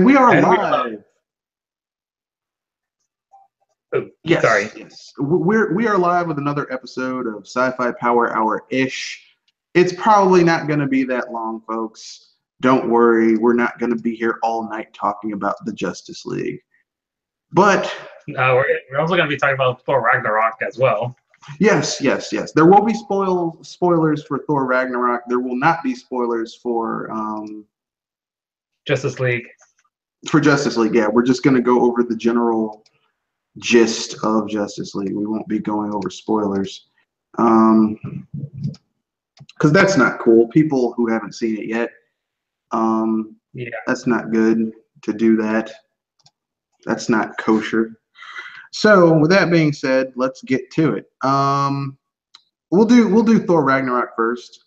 We are And live. Yes, sorry. yes. We are live with another episode of Sci-Fi Power Hour-ish. It's probably not going to be that long, folks. Don't worry, we're not going to be here all night talking about the Justice League. But we're also going to be talking about Thor Ragnarok as well. Yes. There will be spoilers for Thor Ragnarok. There will not be spoilers for Justice League. For Justice League, yeah. We're just going to go over the general gist of Justice League. We won't be going over spoilers. Because that's not cool. People who haven't seen it yet, that's not good to do that. That's not kosher. So with that being said, let's get to it. We'll do Thor Ragnarok first.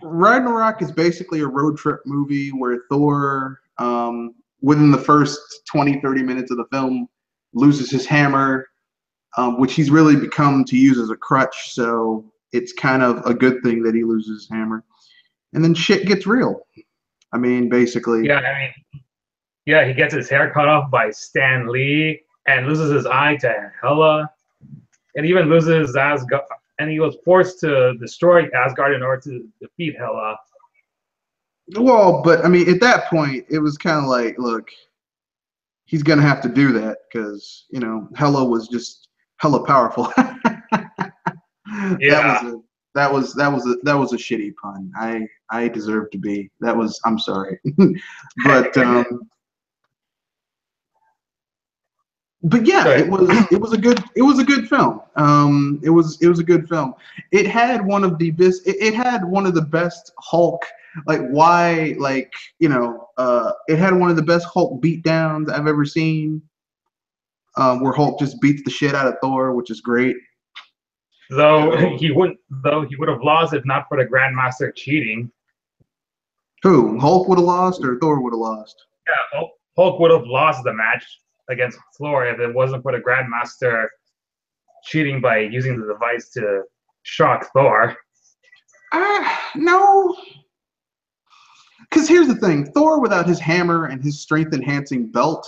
Ragnarok is basically a road trip movie where Thor, within the first 20-30 minutes of the film, loses his hammer, which he's really become to use as a crutch. So it's kind of a good thing that he loses his hammer. And then shit gets real. I mean, basically. Yeah, he gets his hair cut off by Stan Lee and loses his eye to Hela, and even loses Asgard. And he was forced to destroy Asgard in order to defeat Hela. Well, but I mean, at that point, it was kind of like, look, he's gonna have to do that because Hela was just hella powerful. Yeah. That was a shitty pun. I deserve to be. I'm sorry, but yeah, it was a good film. It was a good film. It had one of the best Hulk, it had one of the best Hulk beatdowns I've ever seen. Where Hulk just beats the shit out of Thor, which is great. Though he would have lost if not for the Grandmaster cheating. Who? Hulk would have lost or Thor would have lost? Yeah, Hulk would have lost the match against Thor if it wasn't for the Grandmaster cheating by using the device to shock Thor. No. Because here's the thing. Thor without his hammer and his strength-enhancing belt,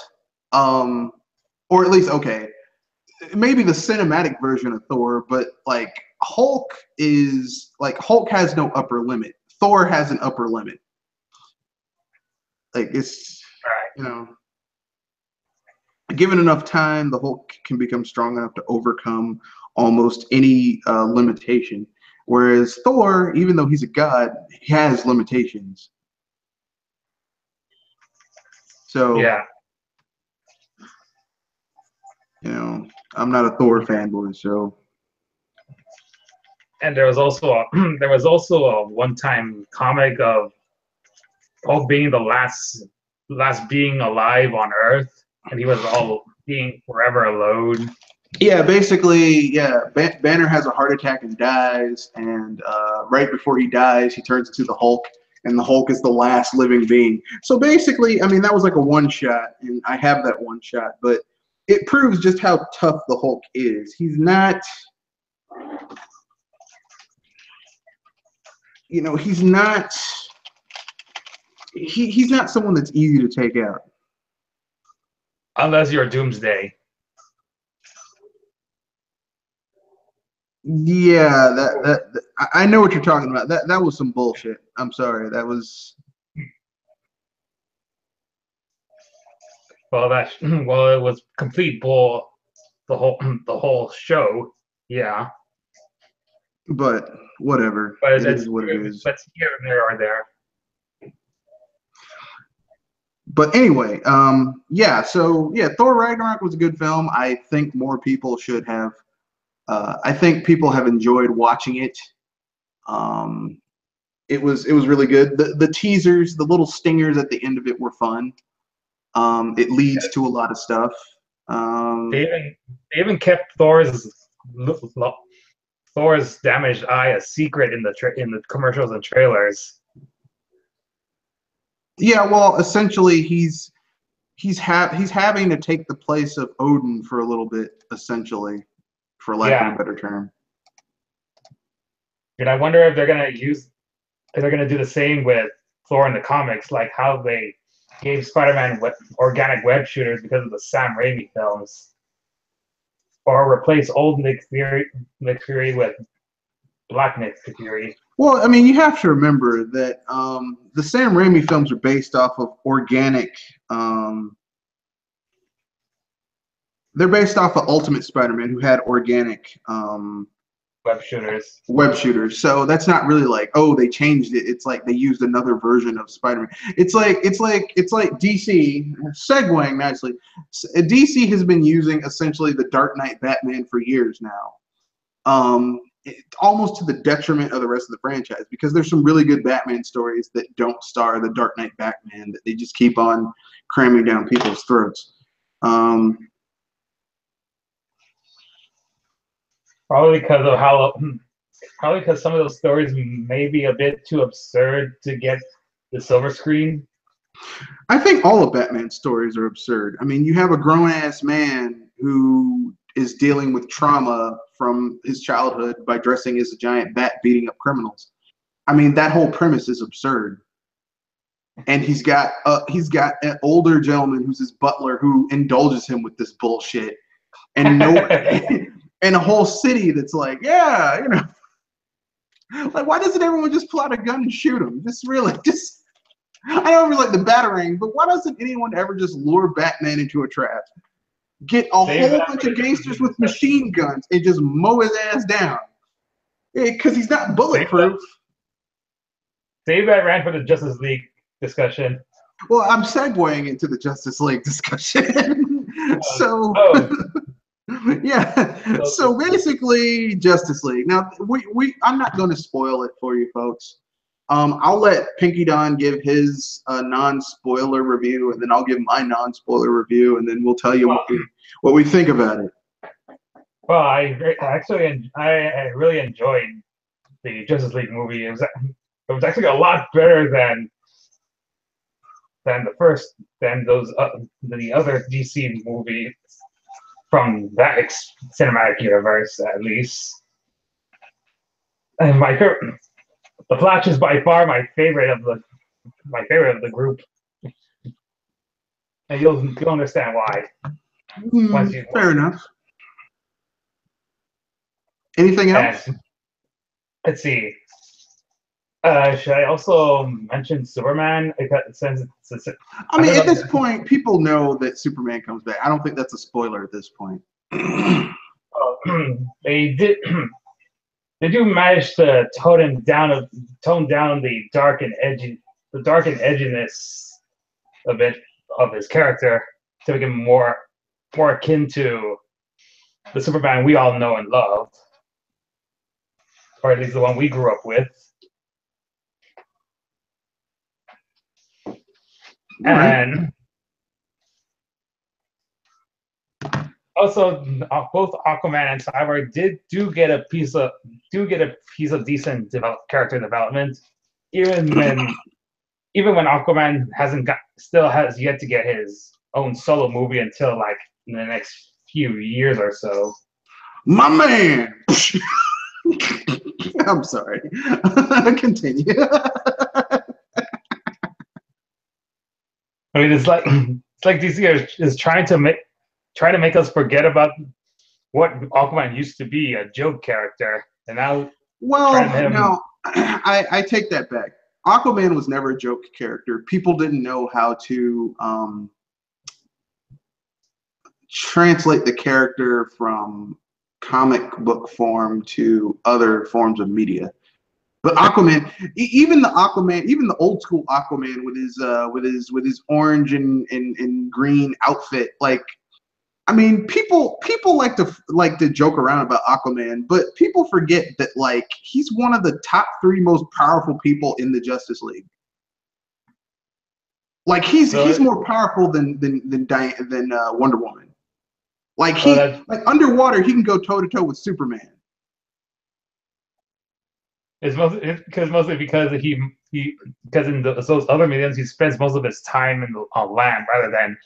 or at least, okay, maybe the cinematic version of Thor, but Hulk has no upper limit. Thor has an upper limit. It's, given enough time, the Hulk can become strong enough to overcome almost any limitation. Whereas Thor, even though he's a god, he has limitations. So, yeah. I'm not a Thor fanboy, so. And there was also a one-time comic of Hulk being the last being alive on Earth, and he was all being forever alone. Yeah, basically, yeah. Banner has a heart attack and dies, and right before he dies, he turns into the Hulk, and the Hulk is the last living being. So basically, I mean, that was like a one-shot, and I have that one-shot, but it proves just how tough the Hulk is. He's not, he's not someone that's easy to take out. Unless you're Doomsday. Yeah, that I know what you're talking about. That was some bullshit. I'm sorry. That was. Well, it was complete bull. The whole show. Yeah. But whatever. But it is what it is. But here and there are there. But anyway, yeah. So yeah, Thor Ragnarok was a good film. I think more people should have. I think people have enjoyed watching it. It was really good. The teasers, the little stingers at the end of it were fun. It leads to a lot of stuff. They even kept Thor's damaged eye a secret in the commercials and trailers. Yeah, well, essentially, he's having to take the place of Odin for a little bit, essentially, for lack of a better term. And I wonder if they're gonna do the same with Thor in the comics, like how they gave Spider-Man organic web shooters because of the Sam Raimi films, or replace old Nick Fury with Black Nick Fury. Well, I mean, you have to remember that the Sam Raimi films are based off of organic. They're based off of Ultimate Spider-Man, who had organic web shooters. So that's not really like, oh, they changed it. It's like they used another version of Spider-Man. It's like DC segueing nicely. DC has been using essentially the Dark Knight Batman for years now. Almost to the detriment of the rest of the franchise, because there's some really good Batman stories that don't star the Dark Knight Batman that they just keep on cramming down people's throats. Probably because some of those stories may be a bit too absurd to get the silver screen. I think all of Batman's stories are absurd. I mean, you have a grown-ass man who is dealing with trauma from his childhood by dressing as a giant bat beating up criminals. I mean, that whole premise is absurd. And he's got an older gentleman who's his butler who indulges him with this bullshit. And and a whole city that's like, yeah, you know, like, why doesn't everyone just pull out a gun and shoot him? I don't really like the Batarang, but why doesn't anyone ever just lure Batman into a trap? Get a whole bunch of gangsters with machine guns and just mow his ass down. Because he's not bulletproof. Save that rant for the Justice League discussion. Well, I'm segueing into the Justice League discussion. Yeah. So basically, Justice League. Now, I'm not going to spoil it for you folks. I'll let Pinky Don give his non-spoiler review, and then I'll give my non-spoiler review, and then we'll tell you what we think about it. Well, I really enjoyed the Justice League movie. It was actually a lot better than the other DC movies from that cinematic universe, at least. And the Flash is by far my favorite of the group, and you'll understand why. Fair enough. Anything else? Let's see. Should I also mention Superman? I mean, at this point, people know that Superman comes back. I don't think that's a spoiler at this point. They do manage to tone down the dark and edginess a bit of his character to make him more akin to the Superman we all know and love, or at least the one we grew up with. And also, both Aquaman and Cyborg do get a piece of decent character development, even when Aquaman still has yet to get his own solo movie until like in the next few years or so. My man. I'm sorry. Continue. I mean, it's like DC is trying to make us forget about what Aquaman used to be, a joke character, and now. Well, no, I take that back. Aquaman was never a joke character. People didn't know how to translate the character from comic book form to other forms of media. But Aquaman, even the old school Aquaman with his orange and green outfit, like, I mean, people like to joke around about Aquaman, but people forget that like he's one of the top 3 most powerful people in the Justice League. Like he's more powerful than Wonder Woman. Like like underwater, he can go toe to toe with Superman. It's mostly because in those other mediums he spends most of his time on land rather than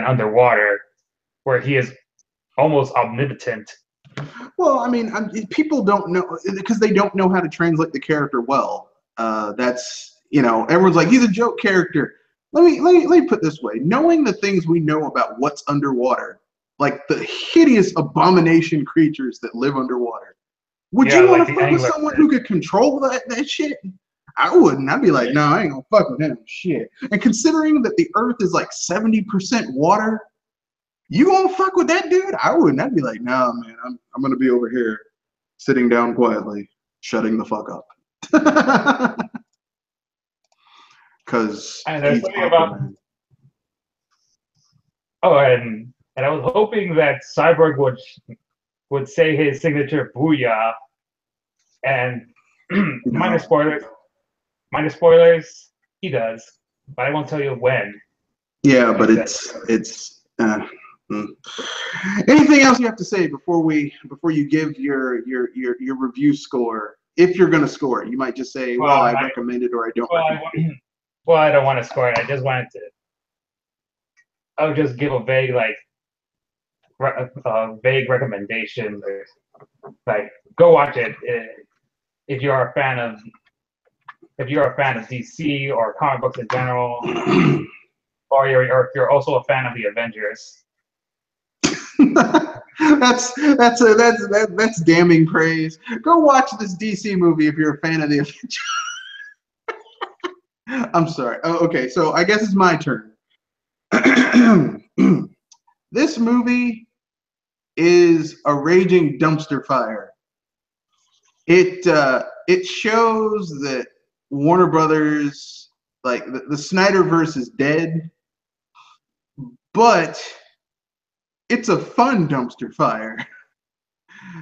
underwater, where he is almost omnipotent. Well, I mean, people don't know because they don't know how to translate the character well. That's, you know, everyone's like, he's a joke character. let me put it this way: knowing the things we know about what's underwater, like the hideous abomination creatures that live underwater, would Yeah, you want like to the fuck with angler. someone who could control that shit? I wouldn't. I'd be like, no, I ain't gonna fuck with him. Shit. And considering that the Earth is like 70% water, you gonna fuck with that dude? I wouldn't. I'd be like, nah, man, I'm gonna be over here, sitting down quietly, shutting the fuck up. Because And there's he's something about Aquaman. and I was hoping that Cyborg would say his signature "booyah" and minor No. spoilers. Minor spoilers. He does, but I won't tell you when. Yeah, He but says. mm. Anything else you have to say before you give your review score? If you're gonna score it, you might just say, "Well, I recommend it," or "I don't recommend it." Well, I don't want to score it. I just wanted to. I would just give a vague vague recommendation, like go watch it if you are a fan of DC or comic books in general, or if you're also a fan of the Avengers. That's damning praise. Go watch this DC movie if you're a fan of the Avengers. I'm sorry. Oh, okay, so I guess it's my turn. This movie is a raging dumpster fire. It shows that Warner Brothers, like the Snyderverse, is dead, but it's a fun dumpster fire.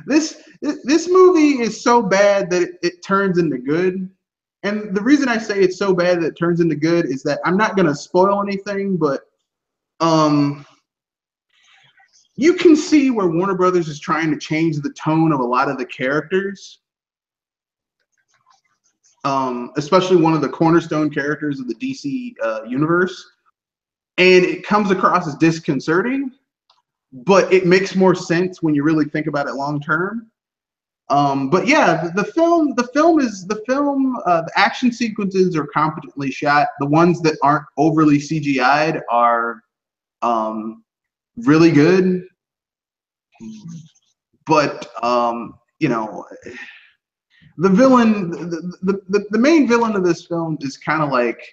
This movie is so bad that it turns into good. And the reason I say it's so bad that it turns into good is that I'm not gonna spoil anything, but you can see where Warner Brothers is trying to change the tone of a lot of the characters. Especially one of the cornerstone characters of the DC universe. And it comes across as disconcerting, but it makes more sense when you really think about it long term. But yeah, the action sequences are competently shot. The ones that aren't overly CGI'd are really good. But you know, the villain, the main villain of this film is kind of like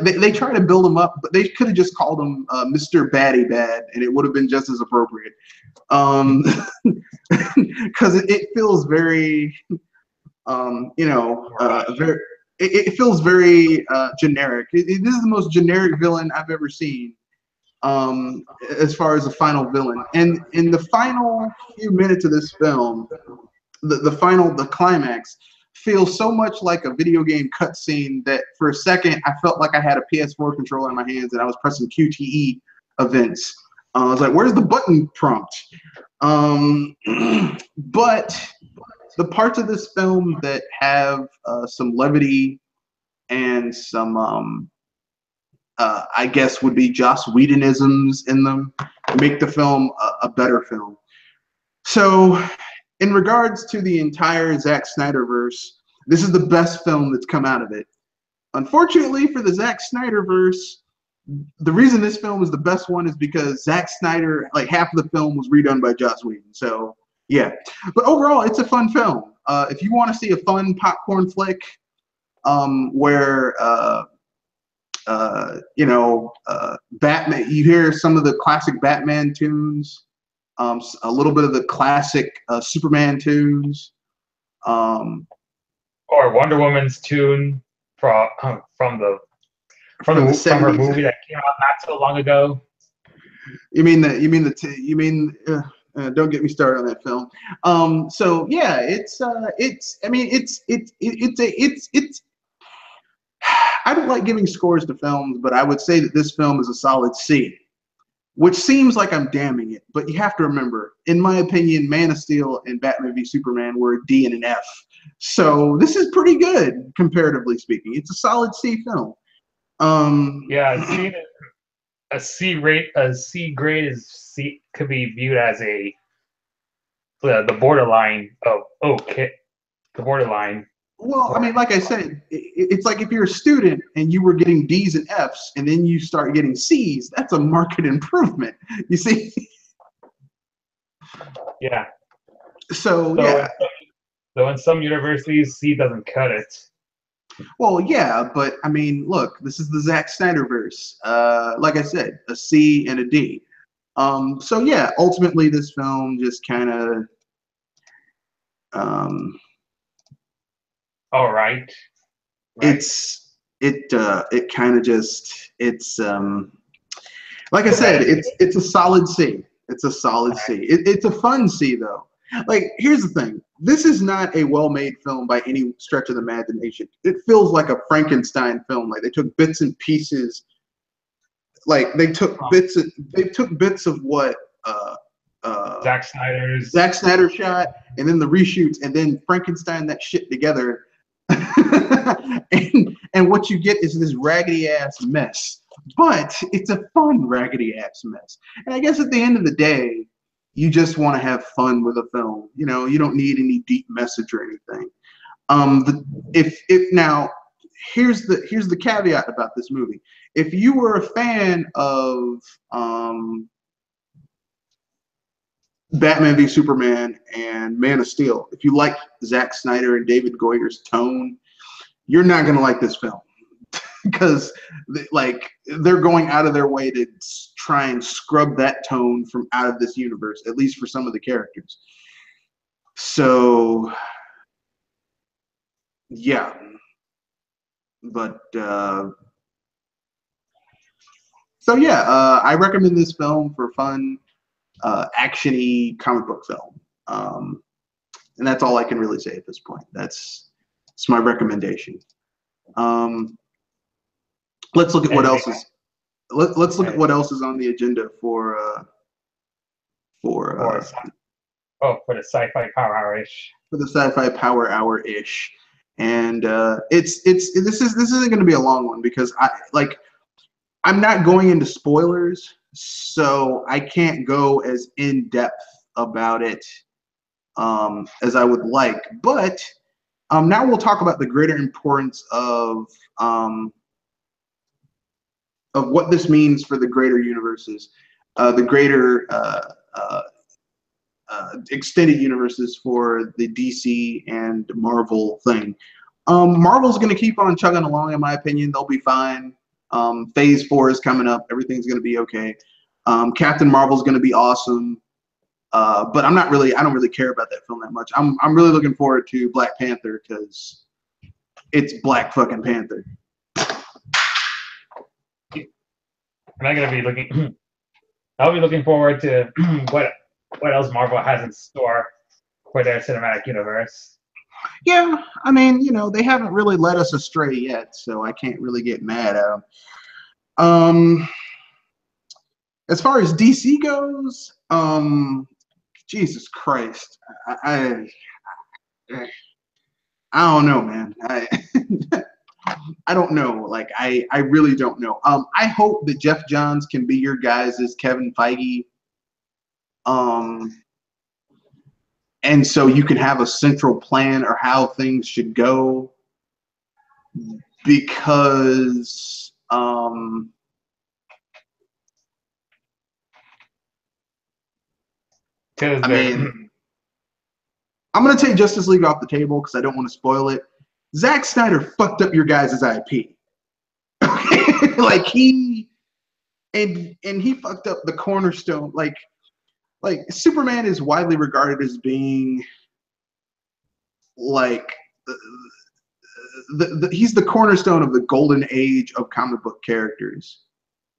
they try to build him up, but they could have just called him Mr. Batty Bad, and it would have been just as appropriate. Because it feels very, very. It feels very generic. This is the most generic villain I've ever seen, as far as a final villain. And in the final few minutes of this film, the climax feels so much like a video game cutscene that for a second I felt like I had a PS4 controller in my hands and I was pressing QTE events. I was like, "Where's the button prompt?" But the parts of this film that have some levity and some, I guess, would be Joss Whedonisms in them, make the film a better film. So, in regards to the entire Zack Snyderverse, this is the best film that's come out of it. Unfortunately for the Zack Snyderverse, the reason this film is the best one is because Zack Snyder, like half of the film was redone by Joss Whedon. So yeah, but overall, it's a fun film. If you want to see a fun popcorn flick, where Batman, you hear some of the classic Batman tunes, a little bit of the classic Superman tunes, Or Wonder Woman's tune from her 70s. movie that came out not so long ago. Don't get me started on that film. So yeah, it's I don't like giving scores to films, but I would say that this film is a solid C, which seems like I'm damning it, but you have to remember, in my opinion, Man of Steel and Batman v Superman were a D and an F. So this is pretty good, comparatively speaking. It's a solid C film. Yeah, a C grade could be viewed as the borderline of okay, the borderline. Well, I mean, like I said, it's like if you're a student and you were getting D's and F's, and then you start getting C's. That's a marked improvement. You see? Yeah. So So, yeah. so in some universities, C doesn't cut it. Well, yeah, but I mean, look, this is the Zack Snyder verse. Like I said, a C and a D. So yeah, ultimately, this film just kind of. All right. Right. It kind of just like I said, Repetitive. it's a solid C. It's a solid All C. It's a fun C though. Like here's the thing. This is not a well-made film by any stretch of the imagination. It feels like a Frankenstein film. Like they took bits and pieces. Like they took bits of what Zack Snyder's. Zack Snyder shot, and then the reshoots, and then Frankenstein that shit together. and what you get is this raggedy ass mess. But it's a fun raggedy ass mess. And I guess at the end of the day, you just want to have fun with a film. You know, you don't need any deep message or anything. If now, here's the caveat about this movie. If you were a fan of Batman v Superman and Man of Steel, if you like Zack Snyder and David Goyer's tone, you're not gonna like this film because like they're going out of their way to try and scrub that tone from out of this universe, at least for some of the characters. So yeah, but so yeah, I recommend this film for fun, actiony comic book film. And that's all I can really say at this point. That's my recommendation. Let's look at what else is. Let's look at what else is on the agenda for For the Sci-Fi Power Hour-ish. For the Sci-Fi Power Hour-ish. And this isn't going to be a long one because I'm not going into spoilers, so I can't go as in depth about it as I would like. But now we'll talk about the greater importance of what this means for the greater universes, the greater extended universes for the DC and Marvel thing. Marvel's going to keep on chugging along, in my opinion. They'll be fine. Phase 4 is coming up. Everything's going to be okay. Captain Marvel's going to be awesome. But I don't really care about that film that much. I'm really looking forward to Black Panther because it's Black fucking Panther. I'm not gonna be looking. I'll be looking forward to what else Marvel has in store for their cinematic universe. Yeah, I mean, they haven't really led us astray yet, so I can't really get mad at them. As far as DC goes, Jesus Christ, I don't know, man. I don't know. Like, I really don't know. I hope that Jeff Johns can be your guys as Kevin Feige. And so you can have a central plan or how things should go. Because I mean, I'm going to take Justice League off the table because I don't want to spoil it. Zack Snyder fucked up your guys' IP. Like he fucked up the cornerstone. Like Superman is widely regarded as being like he's the cornerstone of the golden age of comic book characters.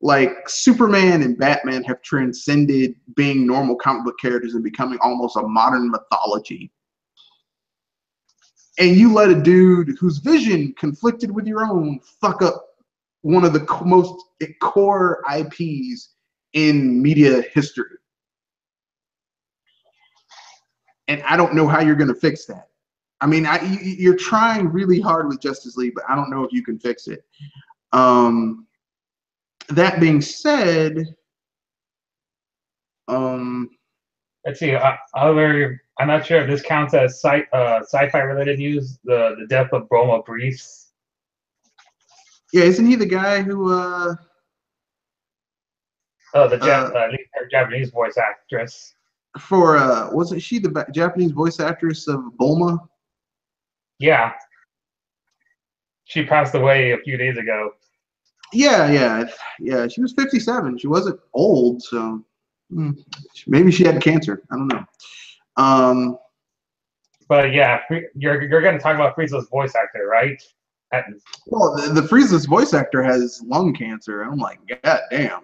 Like Superman and Batman have transcended being normal comic book characters and becoming almost a modern mythology. And you let a dude whose vision conflicted with your own fuck up one of the most core IPs in media history. And I don't know how you're going to fix that. I mean, you're trying really hard with Justice League, but I don't know if you can fix it. That being said, let's see. Other I'm not sure if this counts as sci-fi related news. The death of Broma Briefs. Yeah, isn't he the guy who Her Japanese voice actress. for wasn't she the Japanese voice actress of Bulma? Yeah. She passed away a few days ago. Yeah. She was 57. She wasn't old, so maybe she had cancer. I don't know. But yeah, you're going to talk about Frieza's voice actor, right? Well, the Frieza's voice actor has lung cancer. I'm like, God damn.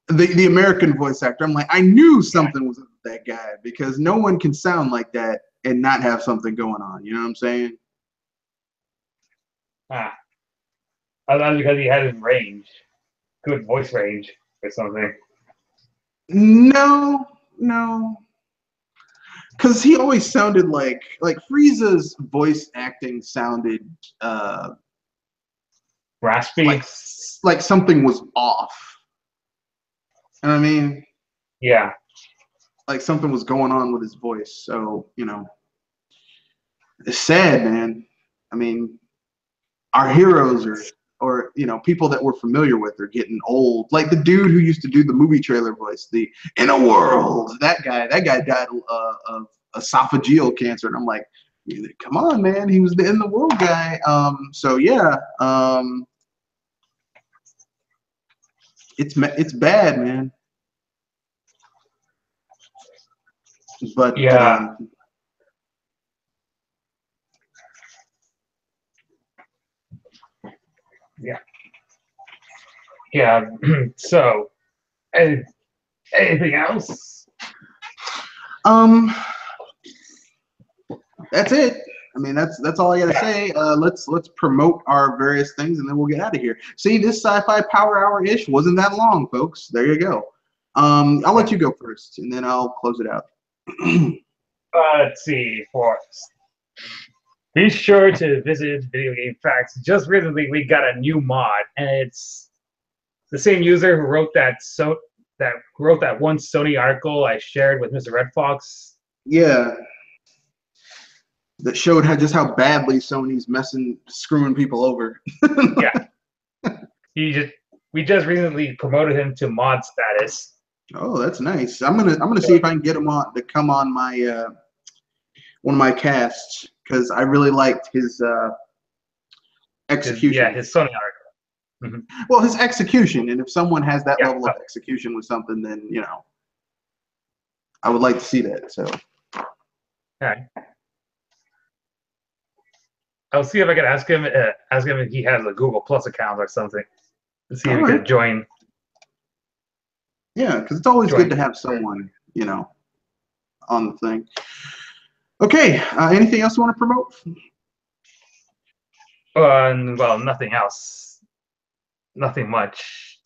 The American voice actor. I'm like, I knew something was with that guy because no one can sound like that and not have something going on. You know what I'm saying? That's because he had his range, good voice range or something. No, because he always sounded like Frieza's voice acting sounded raspy, like something was off. You know what I mean? Yeah. Like something was going on with his voice. So, it's sad, man. I mean, our heroes or people that we're familiar with are getting old. Like the dude who used to do the movie trailer voice, the "In a World," that guy died of esophageal cancer. And I'm like, come on, man. He was the "In the World" guy. So yeah. It's bad, man. But yeah. So, anything else? That's it. I mean, that's all I gotta say. Let's promote our various things, and then we'll get out of here. See, this sci-fi power hour-ish wasn't that long, folks. There you go. I'll let you go first, and then I'll close it out. Let's see. Be sure to visit Video Game Facts. Just recently, we got a new mod, and it's the same user who wrote that one Sony article I shared with Mr. Red Fox. Yeah. That showed how badly Sony's screwing people over. Yeah. We just recently promoted him to mod status. Oh, that's nice. I'm gonna see if I can get him on to come on my one of my casts because I really liked his execution. His Sony article. Mm-hmm. Well, his execution, and if someone has that level of execution with something, then I would like to see that. So. Okay. I'll see if I can ask him if he has a Google Plus account or something to see if he could join. Yeah, because it's always good to have someone, on the thing. Okay, anything else you want to promote? Well, nothing else. Nothing much.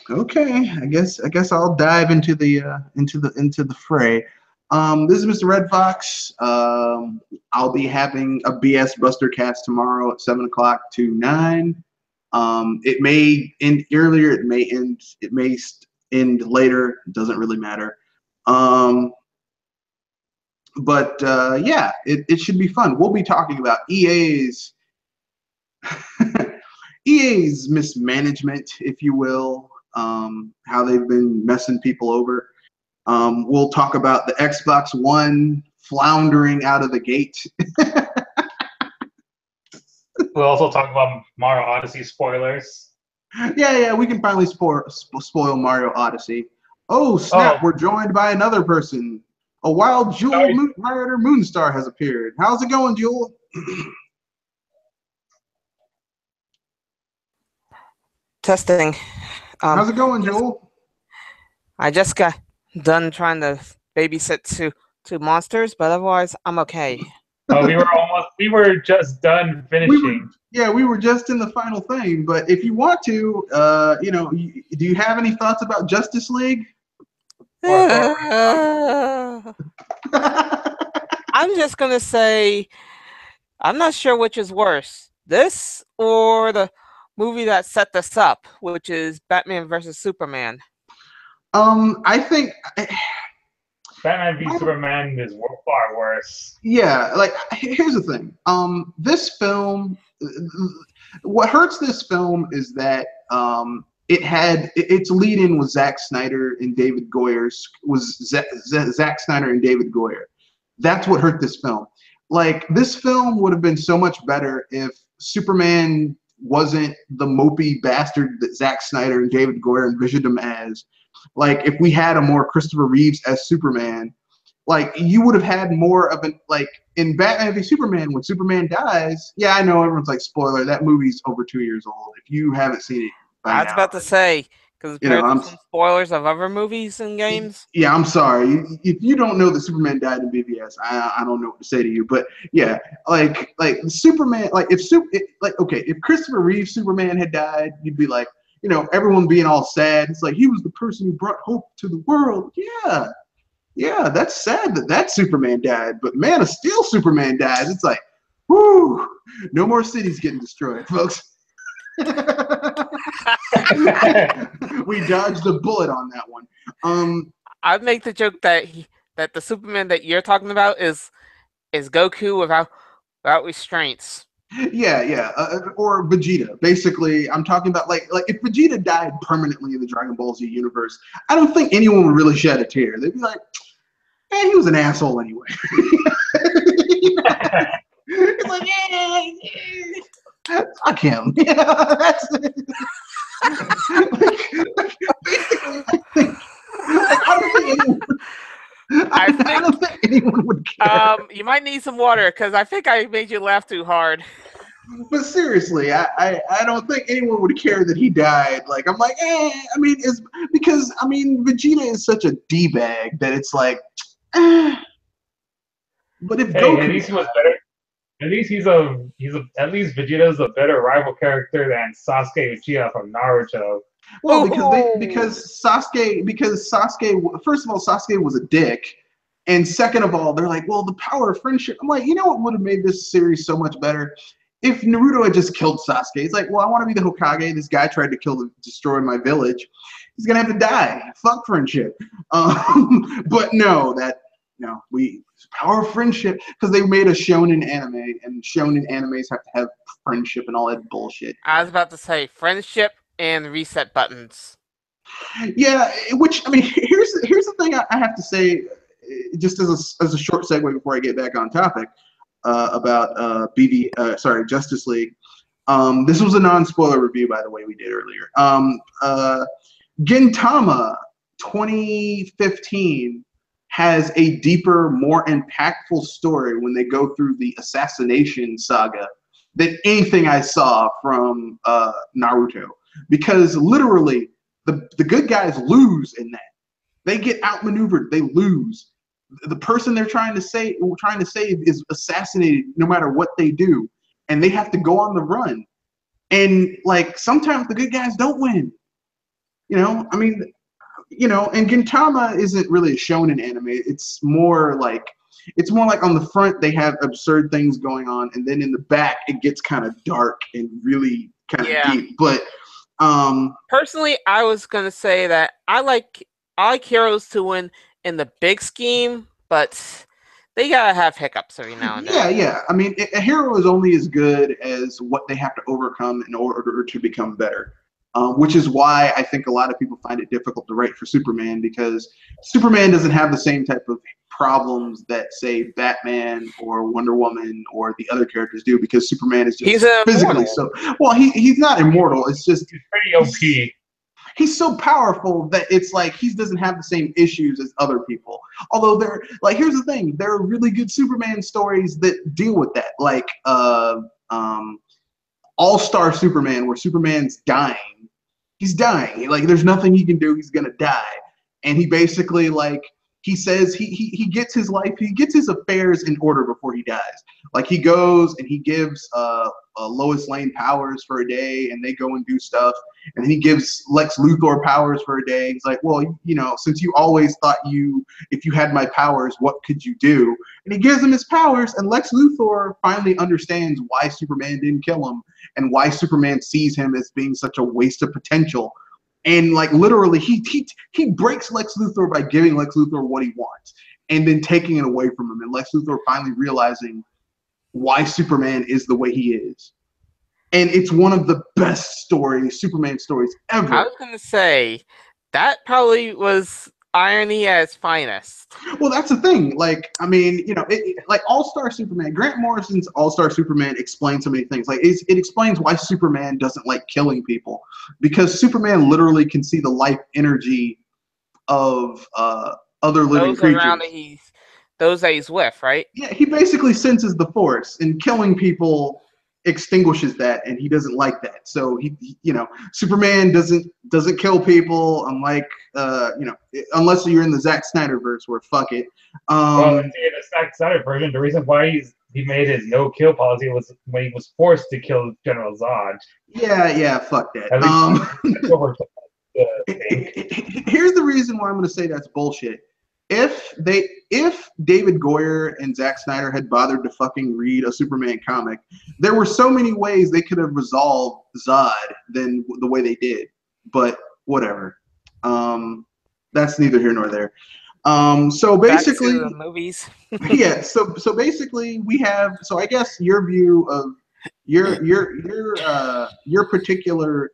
Okay, I guess I'll dive into the fray. This is Mr. Red Fox. I'll be having a BS Buster cast tomorrow at 7 o'clock to 9. It may end earlier. It may end later. It doesn't really matter. But yeah, it should be fun. We'll be talking about EA's mismanagement, if you will, how they've been messing people over. We'll talk about the Xbox One floundering out of the gate. We'll also talk about Mario Odyssey spoilers. Yeah, we can finally spoil Mario Odyssey. Oh, snap, we're joined by another person. A wild Jewel Rider Moonstar has appeared. How's it going, Jewel? Testing. How's it going, Jewel? I just got done trying to babysit two monsters, but otherwise I'm okay. Oh, we were just done finishing. We were just in the final thing, but if you want to, do you have any thoughts about Justice League? I'm just gonna say I'm not sure which is worse, this or the movie that set this up, which is Batman versus Superman. I think Batman v Superman is far worse. Yeah, like here's the thing. This film, what hurts this film is that it had its lead-in was Zack Snyder and David Goyer's Zack Snyder and David Goyer. That's what hurt this film. Like this film would have been so much better if Superman wasn't the mopey bastard that Zack Snyder and David Goyer envisioned him as. Like if we had a more Christopher Reeves as Superman, like you would have had more of an like in Batman v Superman when Superman dies. Yeah, I know everyone's like spoiler. That movie's over 2 years old. If you haven't seen it, I was about to say because there's some spoilers of other movies and games. Yeah, I'm sorry. If you don't know that Superman died in BVS, I don't know what to say to you. But yeah, like Superman, like if Christopher Reeve's Superman had died, you'd be like, you know, everyone being all sad. It's like he was the person who brought hope to the world. Yeah, that's sad that Superman died. But Man of Steel Superman dies. It's like, whoo, no more cities getting destroyed, folks. We dodged a bullet on that one. I'd make the joke that the Superman that you're talking about is Goku without restraints. Yeah, or Vegeta. Basically, I'm talking about like if Vegeta died permanently in the Dragon Ball Z universe, I don't think anyone would really shed a tear. They'd be like, "Man, he was an asshole anyway." It's like, yeah. Fuck him. Yeah, that's it. I don't think anyone would care. You might need some water because I think I made you laugh too hard. But seriously, I don't think anyone would care that he died. Like I'm like, I mean, it's because I mean Vegeta is such a d-bag that it's like, But if Goku, at least he was better. At least at least Vegeta's a better rival character than Sasuke Uchiha from Naruto. Well, because Sasuke, first of all, Sasuke was a dick, and second of all, they're like, well, the power of friendship. I'm like, you know what would have made this series so much better? If Naruto had just killed Sasuke. It's like, well, I want to be the Hokage. This guy tried to destroy my village. He's gonna have to die. Fuck friendship. But power of friendship, because they made a shonen anime, and shonen animes have to have friendship and all that bullshit. I was about to say friendship and reset buttons. Yeah, which I mean, here's the thing I have to say, just as a short segue before I get back on topic about Justice League. This was a non-spoiler review, by the way, we did earlier. Gintama 2015 has a deeper, more impactful story when they go through the assassination saga than anything I saw from Naruto. Because literally, the good guys lose in that. They get outmaneuvered. They lose. The person they're trying to save is assassinated no matter what they do, and they have to go on the run. And like sometimes the good guys don't win. You know, I mean, you know, and Gintama isn't really a shonen anime. It's more like on the front they have absurd things going on, and then in the back it gets kind of dark and really kind of deep. But personally, I was gonna say that I like heroes to win in the big scheme, but they gotta have hiccups every now and then. Yeah. I mean, a hero is only as good as what they have to overcome in order to become better. Which is why I think a lot of people find it difficult to write for Superman, because Superman doesn't have the same type of problems that, say, Batman or Wonder Woman or the other characters do, because Superman is just physically so... Well, he's not immortal. It's just... He's pretty OP. He's so powerful that it's like he doesn't have the same issues as other people. Although here's the thing, there are really good Superman stories that deal with that. Like All-Star Superman, where Superman's dying. He's dying. Like there's nothing he can do. He's gonna die. And he basically he says he gets his life, he gets his affairs in order before he dies. Like he goes and he gives Lois Lane powers for a day, and they go and do stuff. And then he gives Lex Luthor powers for a day. He's like, well, you know, since you always thought if you had my powers, what could you do? And he gives him his powers, and Lex Luthor finally understands why Superman didn't kill him and why Superman sees him as being such a waste of potential. And like literally, he breaks Lex Luthor by giving Lex Luthor what he wants. and then taking it away from him, and Lex Luthor finally realizing why Superman is the way he is. And it's one of the best Superman stories ever. I was gonna say that probably was irony at its finest. Well, that's the thing. Like, I mean, like All-Star Superman, Grant Morrison's All-Star Superman explains so many things. Like, it explains why Superman doesn't like killing people, because Superman literally can see the life energy of other living creatures. Around those that he's with, right? Yeah, he basically senses the Force, and killing people extinguishes that, and he doesn't like that. So he Superman doesn't kill people, unlike unless you're in the Zack Snyder verse, where fuck it. Well, in the Zack Snyder version, the reason why he made his no-kill policy was when he was forced to kill General Zod. Yeah, fuck that. Here's the reason why I'm going to say that's bullshit. If David Goyer and Zack Snyder had bothered to fucking read a Superman comic, there were so many ways they could have resolved Zod than the way they did. But whatever. That's neither here nor there. So basically, back to the movies. Yeah. So basically, we have. So I guess your view of your particular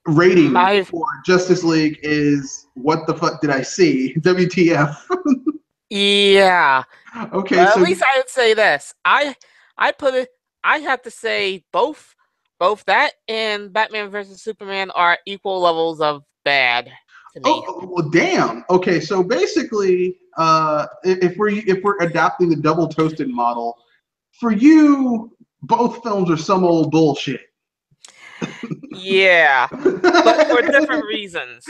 rating for Justice League is, what the fuck did I see? WTF? Yeah. Okay. Well, so at least I would say this. I have to say both that and Batman vs Superman are equal levels of bad to me. Oh, well, damn. Okay, so basically, if we're adopting the double toasted model, for you, both films are some old bullshit. Yeah, but for different reasons.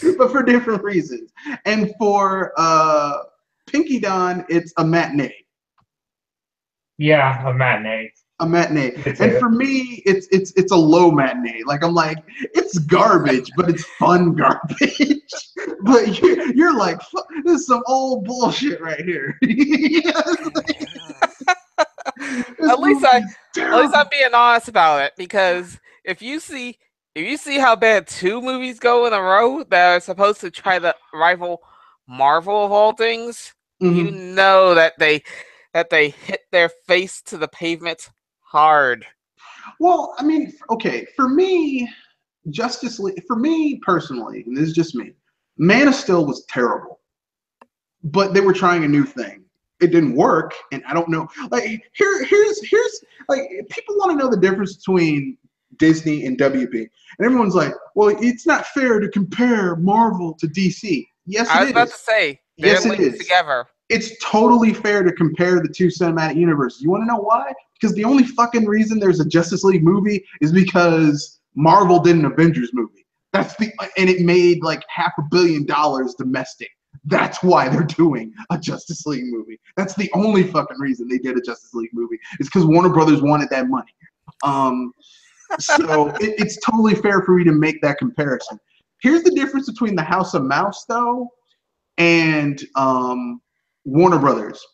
And for Pinky Don, it's a matinee. Yeah, a matinee. And for me, it's a low matinee. Like, I'm like, it's garbage, but it's fun garbage. But you're like, this is some old bullshit right here. At least I'm being honest about it, because if you see how bad two movies go in a row that are supposed to try to rival Marvel of all things, you know that they hit their face to the pavement hard. Well, I mean, okay, for me, Justice League, for me personally, and this is just me, Man of Steel was terrible, but they were trying a new thing. It didn't work, and I don't know. Like, here's like, people want to know the difference between Disney and WB, and everyone's like, well, it's not fair to compare Marvel to DC. Yes, it is. I was about to say, yes, it is. Together. It's totally fair to compare the two cinematic universes. You want to know why? Because the only fucking reason there's a Justice League movie is because Marvel did an Avengers movie. And it made like $500 million domestic. That's why they're doing a Justice League movie. That's the only fucking reason they did a Justice League movie. It's because Warner Brothers wanted that money. So it's totally fair for me to make that comparison. Here's the difference between the House of Mouse, though, and Warner Brothers.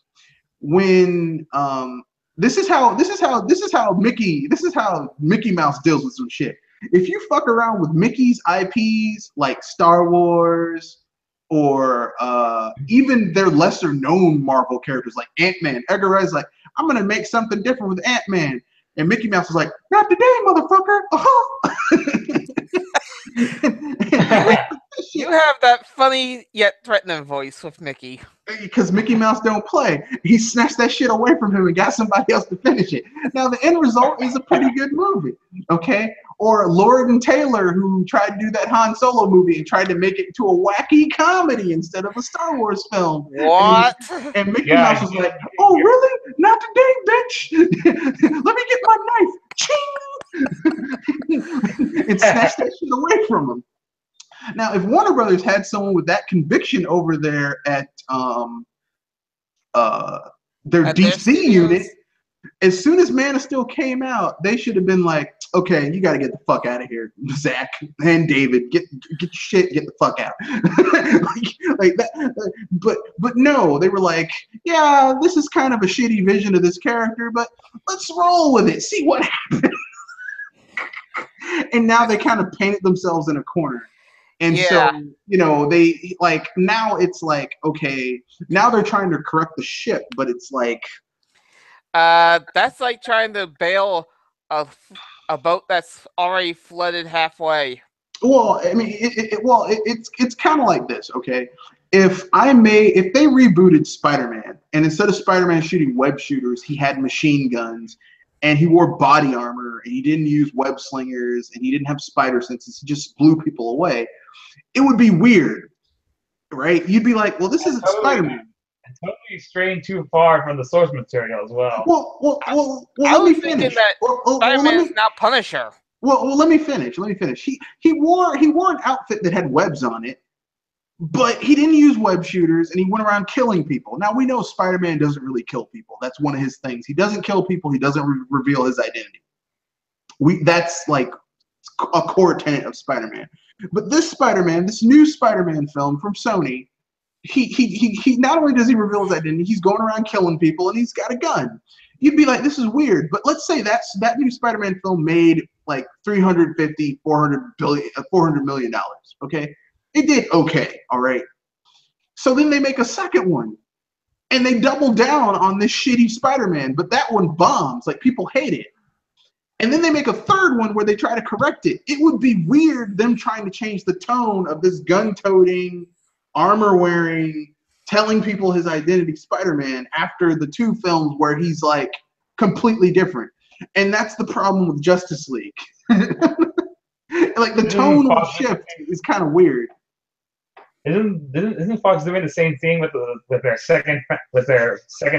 When this is how Mickey Mouse deals with some shit. If you fuck around with Mickey's IPs like Star Wars, or even their lesser known Marvel characters like Ant-Man, Edgar Wright's like, I'm gonna make something different with Ant-Man, and Mickey Mouse is like, not today, motherfucker. You have that funny yet threatening voice with Mickey. Because Mickey Mouse don't play. He snatched that shit away from him and got somebody else to finish it. Now, the end result is a pretty good movie, okay? Or Lord and Taylor, who tried to do that Han Solo movie and tried to make it into a wacky comedy instead of a Star Wars film. What? And Mickey Mouse was like, oh, really? Not today, bitch. Let me get my knife. Ching! And snatched that shit away from him. Now, if Warner Brothers had someone with that conviction over there at their DC unit, as soon as Man of Steel came out, they should have been like, okay, you got to get the fuck out of here, Zach and David. Get your shit, get the fuck out. like that. But no, they were like, yeah, this is kind of a shitty vision of this character, but let's roll with it, see what happens. And now they kind of painted themselves in a corner. And so, they like now it's like, okay, now they're trying to correct the ship, but it's like that's like trying to bail a boat that's already flooded halfway. well, I mean, it's kind of like this, okay? If they rebooted Spider-Man and instead of Spider-Man shooting web shooters, he had machine guns and he wore body armor and he didn't use web slingers and he didn't have spider senses, he just blew people away, it would be weird, right? You'd be like, well, this isn't Spider-Man. And totally straying too far from the source material as well. Well, let me finish. Spider-Man's not Punisher. Well, let me finish. He wore an outfit that had webs on it, but he didn't use web shooters, and he went around killing people. Now we know Spider-Man doesn't really kill people. That's one of his things. He doesn't kill people. He doesn't reveal his identity. That's like a core tenet of Spider-Man. But this Spider-Man, this new Spider-Man film from Sony, he not only does he reveal his identity, he's going around killing people, and he's got a gun. You'd be like, this is weird. But let's say that new Spider-Man film made like $400 million. Okay, it did okay. All right. So then they make a second one, and they double down on this shitty Spider-Man, but that one bombs. Like, people hate it. And then they make a third one where they try to correct it. It would be weird them trying to change the tone of this gun-toting, armor-wearing, telling people his identity Spider-Man after the two films where he's like completely different. And that's the problem with Justice League. Like, the tone shift is kind of weird. Isn't Fox doing the same thing with their second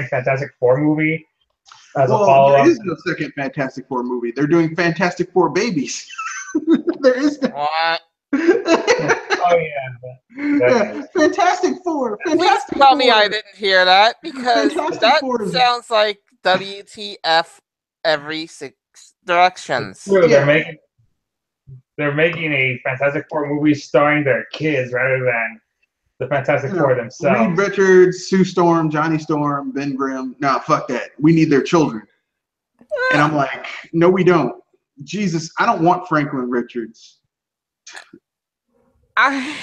Fantastic Four movie as a follow-up? There is no second Fantastic Four movie. They're doing Fantastic Four Babies. There is no. What? Oh yeah. Fantastic Four. Please tell me I didn't hear that, because that sounds like WTF every 6 directions. True, yeah. They're making a Fantastic Four movie starring their kids rather than the Fantastic Four themselves. Reed Richards, Sue Storm, Johnny Storm, Ben Grimm. No, fuck that. We need their children. And I'm like, no, we don't. Jesus, I don't want Franklin Richards. I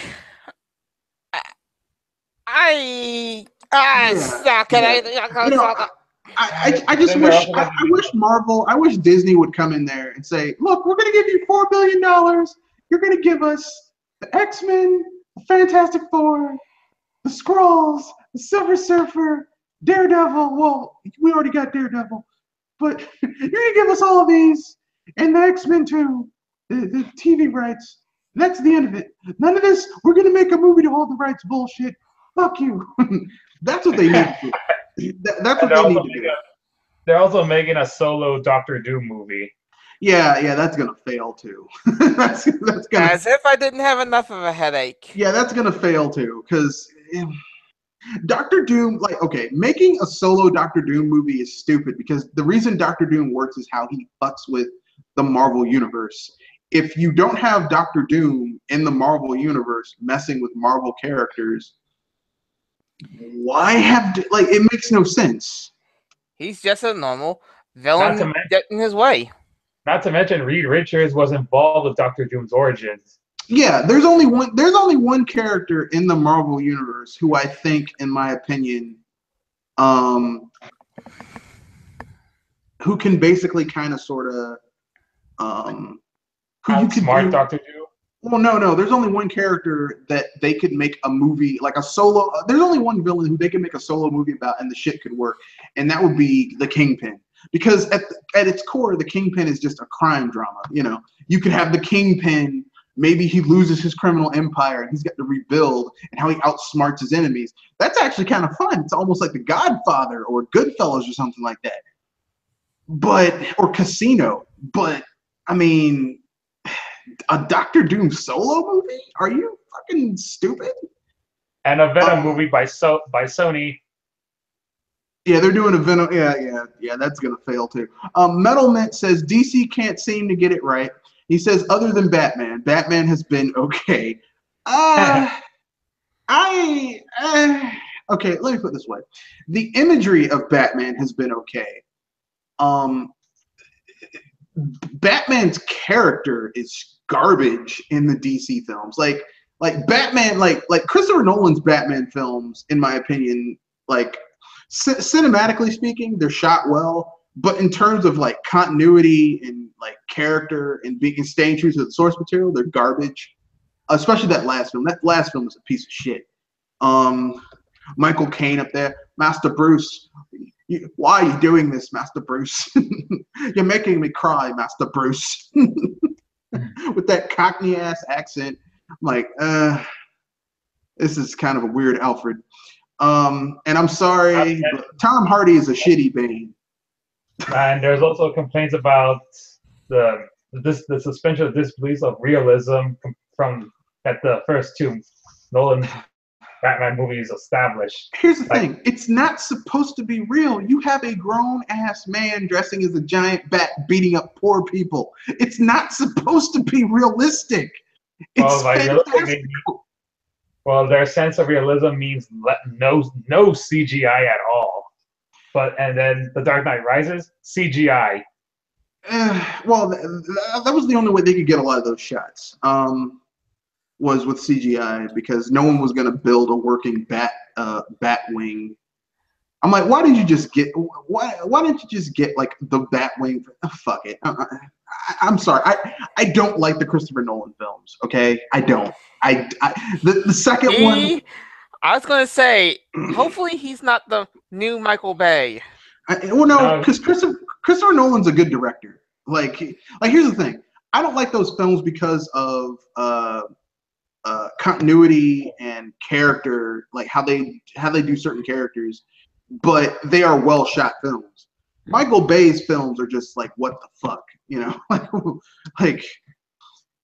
wish Disney would come in there and say, look, we're going to give you $4 billion. You're going to give us the X-Men, the Fantastic Four, the Skrulls, the Silver Surfer, Daredevil. Well, we already got Daredevil, but you're going to give us all of these and the X-Men too, the TV rights. That's the end of it. None of this, we're going to make a movie to hold the rights bullshit. Fuck you. That's what they need to do. That's what they need to do. They're also making a solo Doctor Doom movie. Yeah, that's gonna fail too. that's gonna. As if I didn't have enough of a headache. Yeah, that's gonna fail too, because Doctor Doom, like, okay, making a solo Doctor Doom movie is stupid, because the reason Doctor Doom works is how he fucks with the Marvel universe. If you don't have Doctor Doom in the Marvel universe messing with Marvel characters, why it makes no sense. He's just a normal villain getting his way. Not to mention, Reed Richards was involved with Doctor Doom's origins. Yeah, there's only one character in the Marvel universe who I think, in my opinion, who can basically kind of sort of smart Doctor Doom. Well, no. There's only one character that they could make a movie, like a solo. There's only one villain who they can make a solo movie about, and the shit could work, and that would be the Kingpin. Because at its core, the Kingpin is just a crime drama. You know, you could have the Kingpin. Maybe he loses his criminal empire, and he's got to rebuild, and how he outsmarts his enemies. That's actually kind of fun. It's almost like The Godfather or Goodfellas or something like that. Or Casino. But I mean, a Doctor Doom solo movie? Are you fucking stupid? And a Venom movie by Sony. Yeah, they're doing a Venom. Yeah, that's gonna fail too. Metal Mint says DC can't seem to get it right. He says, other than Batman has been okay. Okay, let me put it this way: the imagery of Batman has been okay. Batman's character is garbage in the DC films. Like like Batman, like Christopher Nolan's Batman films, in my opinion, like cinematically speaking, they're shot well, but in terms of like continuity and like character and being staying true to the source material, they're garbage. Especially that last film. That last film was a piece of shit. Michael Caine up there, Master Bruce. Why are you doing this, Master Bruce? You're making me cry, Master Bruce. With that Cockney ass accent, I'm like, this is kind of a weird Alfred. And I'm sorry, but Tom Hardy is a shitty Bane. And there's also complaints about the suspension of disbelief of realism from that the first two Nolan Batman movies established. Here's the thing. It's not supposed to be real. You have a grown-ass man dressing as a giant bat beating up poor people. It's not supposed to be realistic. It's fantastical. Well, their sense of realism means no CGI at all. And then The Dark Knight Rises, CGI. Well, that was the only way they could get a lot of those shots. Was with CGI because no one was going to build a working bat wing. I'm like, why didn't you just get like the bat wing? Fuck it. I'm sorry. I don't like the Christopher Nolan films. Okay, I don't. The second one. I was going to say, hopefully he's not the new Michael Bay. Well, no, because Christopher Nolan's a good director. Like here's the thing. I don't like those films because of continuity and character, like how they do certain characters, but they are well shot films. Michael Bay's films are just like, what the fuck, you know, like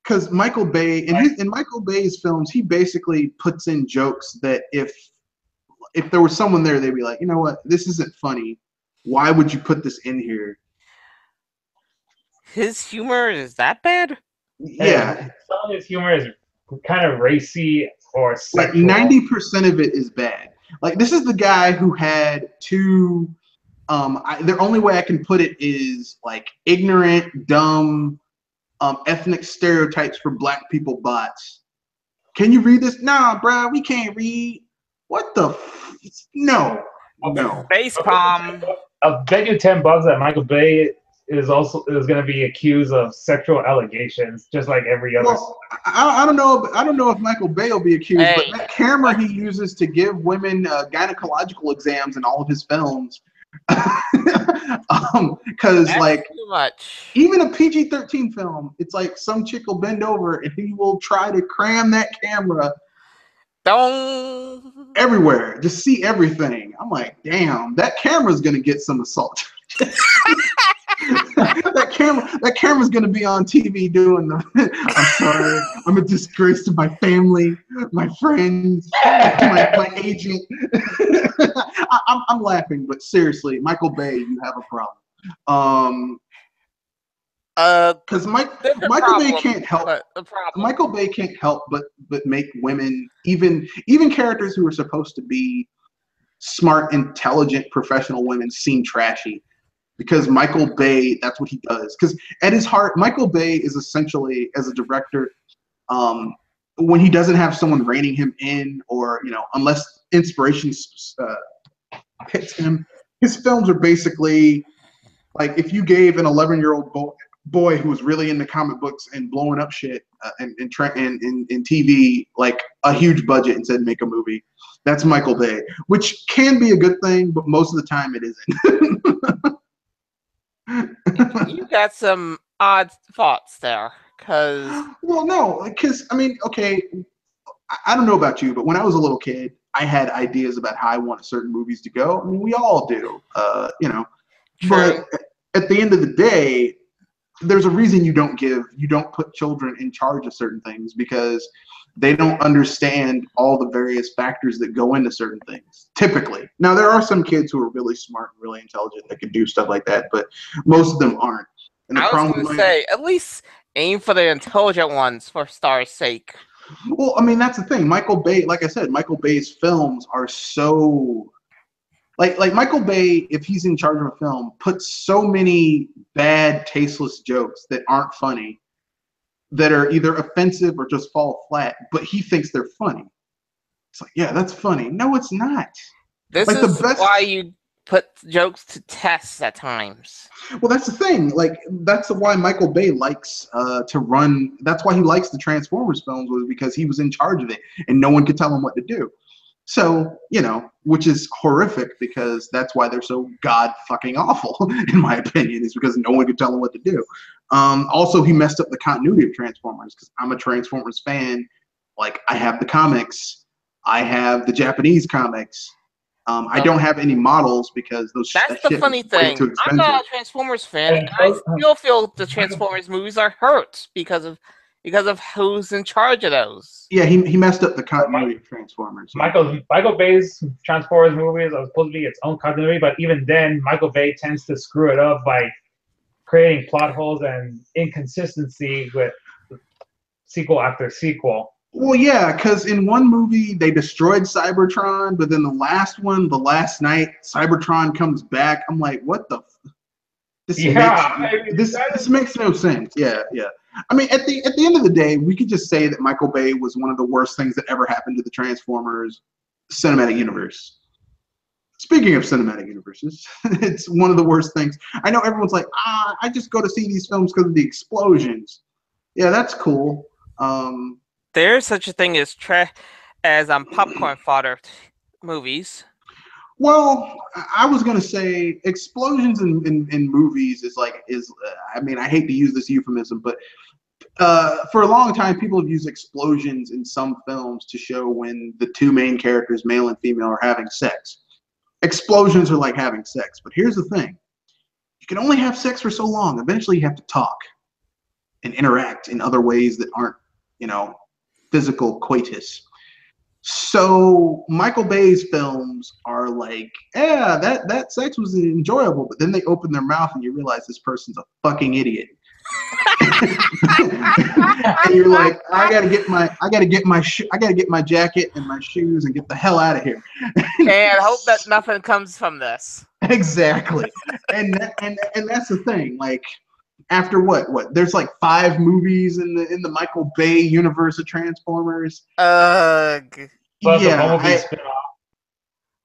because Michael Bay in Michael Bay's films, he basically puts in jokes that if there was someone there, they'd be like, you know what, this isn't funny. Why would you put this in here? His humor is that bad? Yeah, some of his humor is kind of racy or sexual. Like 90% of it is bad. Like this is the guy who had two. The only way I can put it is like ignorant, dumb, ethnic stereotypes for black people bots. Can you read this? Nah, bro, we can't read. What the? No. Face palm. I'll bet you $10 that Michael Bay is going to be accused of sexual allegations, just like every other. Well, I don't know. I don't know if Michael Bay will be accused, but that camera he uses to give women gynecological exams in all of his films, because like too much. Even a PG-13 film, it's like some chick will bend over and he will try to cram that camera everywhere, just see everything. I'm like, damn, that camera's gonna get some assault. that camera's gonna be on TV doing the. I'm sorry, I'm a disgrace to my family, my friends, my agent. I'm laughing, but seriously, Michael Bay, you have a problem. Because Michael Bay can't help. Michael Bay can't help but make women, even characters who are supposed to be smart, intelligent, professional women, seem trashy. Because Michael Bay, that's what he does. Because at his heart, Michael Bay is essentially, as a director, when he doesn't have someone reining him in, or unless inspiration hits him, his films are basically like if you gave an 11-year-old boy who was really into comic books and blowing up shit and TV like a huge budget and said make a movie. That's Michael Bay, which can be a good thing, but most of the time it isn't. You got some odd thoughts there, because. Well, no, because I mean, okay, I don't know about you, but when I was a little kid, I had ideas about how I wanted certain movies to go. I mean, we all do, True. But at the end of the day, there's a reason you don't put children in charge of certain things, because they don't understand all the various factors that go into certain things. Typically, now there are some kids who are really smart and really intelligent that can do stuff like that, but most of them aren't. And I was going to say, at least aim for the intelligent ones, for star's sake. Well, I mean, that's the thing. Michael Bay, like I said, Michael Bay's films are so. Like Michael Bay, if he's in charge of a film, puts so many bad, tasteless jokes that aren't funny that are either offensive or just fall flat, but he thinks they're funny. It's like, yeah, that's funny. No, it's not. This like is the best... why you put jokes to tests at times. Well, that's the thing. Like, that's why Michael Bay likes to run. That's why he likes the Transformers films, was because he was in charge of it and no one could tell him what to do. So, which is horrific, because that's why they're so god fucking awful, in my opinion, is because no one could tell him what to do. Also, he messed up the continuity of Transformers, because I'm a Transformers fan. Like, I have the comics. I have the Japanese comics. I don't have any models because that's the funny thing. I'm not a Transformers fan, and I still feel the Transformers movies are hurt because of who's in charge of those. Yeah, he messed up the continuity of Transformers. Michael Bay's Transformers movies are supposed to be its own continuity, but even then, Michael Bay tends to screw it up by creating plot holes and inconsistency with sequel after sequel. Well, yeah, because in one movie they destroyed Cybertron, but then the last one, The Last Night, Cybertron comes back. I'm like, what the? This makes no sense. Yeah. I mean, at the end of the day, we could just say that Michael Bay was one of the worst things that ever happened to the Transformers cinematic universe. Speaking of cinematic universes, it's one of the worst things. I know everyone's like, I just go to see these films because of the explosions. Yeah, that's cool. There's such a thing as popcorn fodder movies. Well, I was gonna say explosions in movies is I mean, I hate to use this euphemism, but for a long time people have used explosions in some films to show when the two main characters, male and female, are having sex. Explosions are like having sex, but here's the thing: you can only have sex for so long. Eventually, you have to talk and interact in other ways that aren't, physical coitus. So Michael Bay's films are like, yeah, that sex was enjoyable, but then they open their mouth and you realize this person's a fucking idiot. And you're like, I gotta get my jacket and my shoes and get the hell out of here. And hope that nothing comes from this. Exactly. And that's the thing. Like, after what? There's like 5 movies in the Michael Bay universe of Transformers. Plus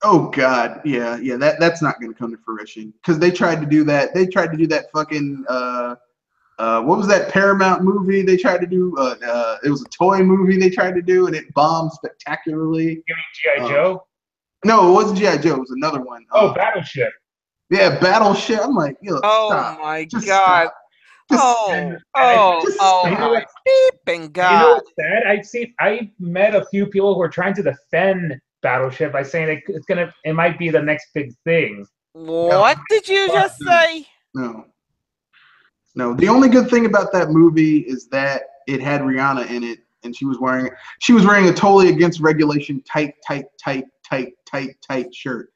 oh God, yeah. That's not gonna come to fruition, because they tried to do that. They tried to do that fucking what was that Paramount movie they tried to do? It was a toy movie they tried to do, and it bombed spectacularly. You mean G.I. Joe? No, it wasn't G.I. Joe. It was another one. Battleship. Yeah, Battleship. I'm like, stop. My Just God. Stop. My beeping God. You know what's sad? I met a few people who are trying to defend Battleship by saying it might be the next big thing. What did you just say? No. The only good thing about that movie is that it had Rihanna in it, and she was wearing a totally against regulation tight shirt.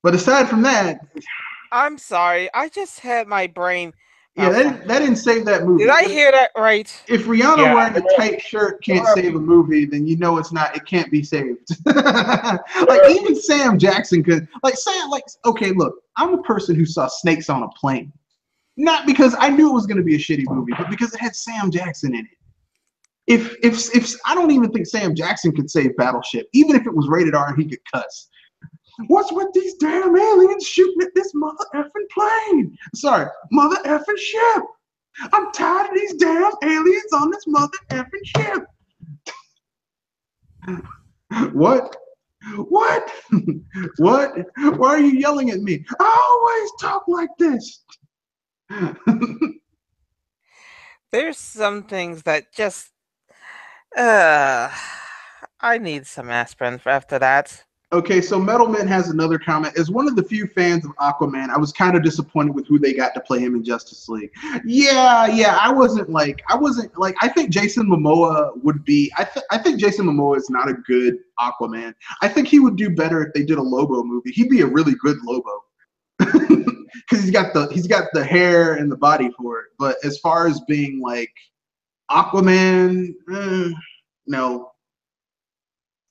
But aside from that, I'm sorry, I just had my brain. Yeah, that didn't save that movie. Did I hear that right? If Rihanna wearing a tight shirt can't save a movie, then you know it can't be saved. Like, even Sam Jackson could. Okay, look, I'm a person who saw Snakes on a Plane. Not because I knew it was going to be a shitty movie, but because it had Sam Jackson in it. If I don't even think Sam Jackson could save Battleship, even if it was rated R and he could cuss. What's with these damn aliens shooting at this mother effing plane? Sorry, mother effing ship. I'm tired of these damn aliens on this mother effing ship. What? What? What? Why are you yelling at me? I always talk like this. There's some things that just I need some aspirin after that. Okay, so Metalman has another comment. As one of the few fans of Aquaman, I was kind of disappointed with who they got to play him in Justice League. Yeah, I wasn't like, I think Jason Momoa would be, I think Jason Momoa is not a good Aquaman. I think he would do better if they did a Lobo movie. He'd be a really good Lobo. Because he's got the hair and the body for it. But as far as being like Aquaman, no.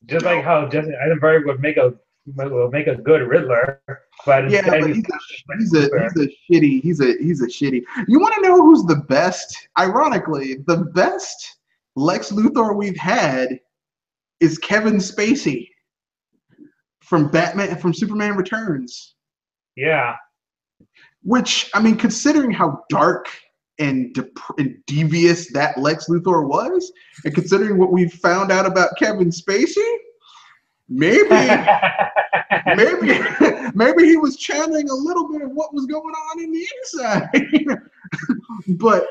Just like how Jesse Eisenberg would make a will make a good Riddler, but Yeah, instead but he's he's a shitty. You want to know who's the best? Ironically, the best Lex Luthor we've had is Kevin Spacey from Superman Returns. Yeah. Which, I mean, considering how dark and devious that Lex Luthor was, and considering what we found out about Kevin Spacey, maybe he was channeling a little bit of what was going on in the inside. But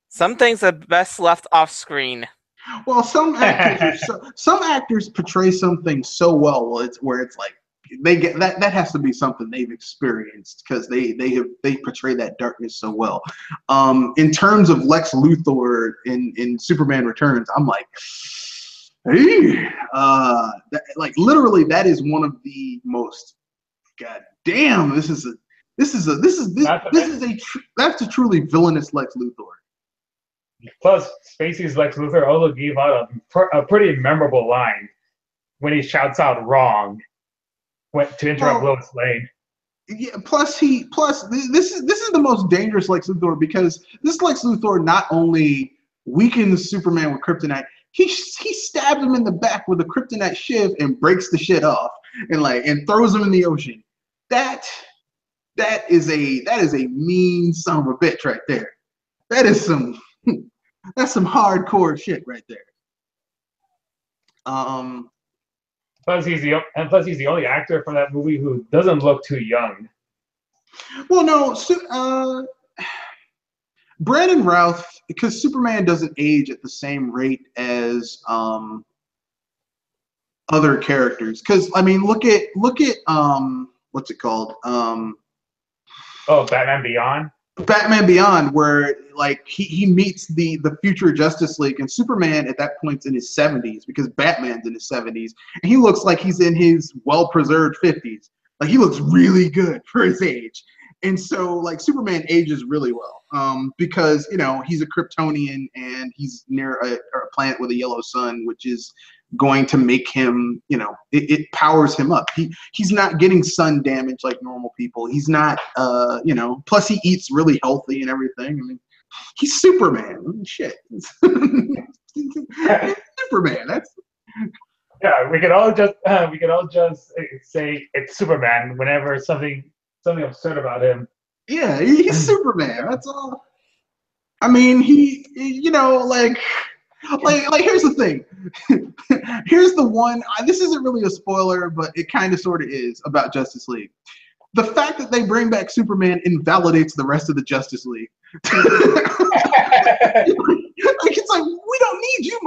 some things are best left off screen. Well, some actors portray something so well where it's like they get that has to be something they've experienced because they portray that darkness so well. In terms of Lex Luthor in Superman Returns, I'm like, hey, literally that is one of the most, god damn, that's a truly villainous Lex Luthor. Plus, Spacey's Lex Luthor also gave out a pretty memorable line when he shouts out "wrong" to interrupt Lois Lane. Yeah. Plus, this is the most dangerous Lex Luthor because this Lex Luthor not only weakens Superman with kryptonite, he stabs him in the back with a kryptonite shiv and breaks the shit off and throws him in the ocean. That is a mean son of a bitch right there. That's some hardcore shit right there. Plus he's the only actor from that movie who doesn't look too young. Well, no, Brandon Routh, because Superman doesn't age at the same rate as other characters. Because I mean, look at what's it called? Batman Beyond. Batman Beyond, where like he meets the future Justice League, and Superman at that point's in his 70s because Batman's in his 70s, and he looks like he's in his well-preserved 50s. Like he looks really good for his age, and so like Superman ages really well because he's a Kryptonian and he's near a planet with a yellow sun, which is going to make him, it powers him up. He's not getting sun damage like normal people. He's not, plus he eats really healthy and everything. I mean, he's Superman. Shit. Superman. Yeah, we could all just say it's Superman whenever something absurd about him. Yeah, he's Superman. That's all. I mean, like here's the thing. Here's the one. This isn't really a spoiler, but it kind of sort of is about Justice League. The fact that they bring back Superman invalidates the rest of the Justice League. Like it's like we don't need you,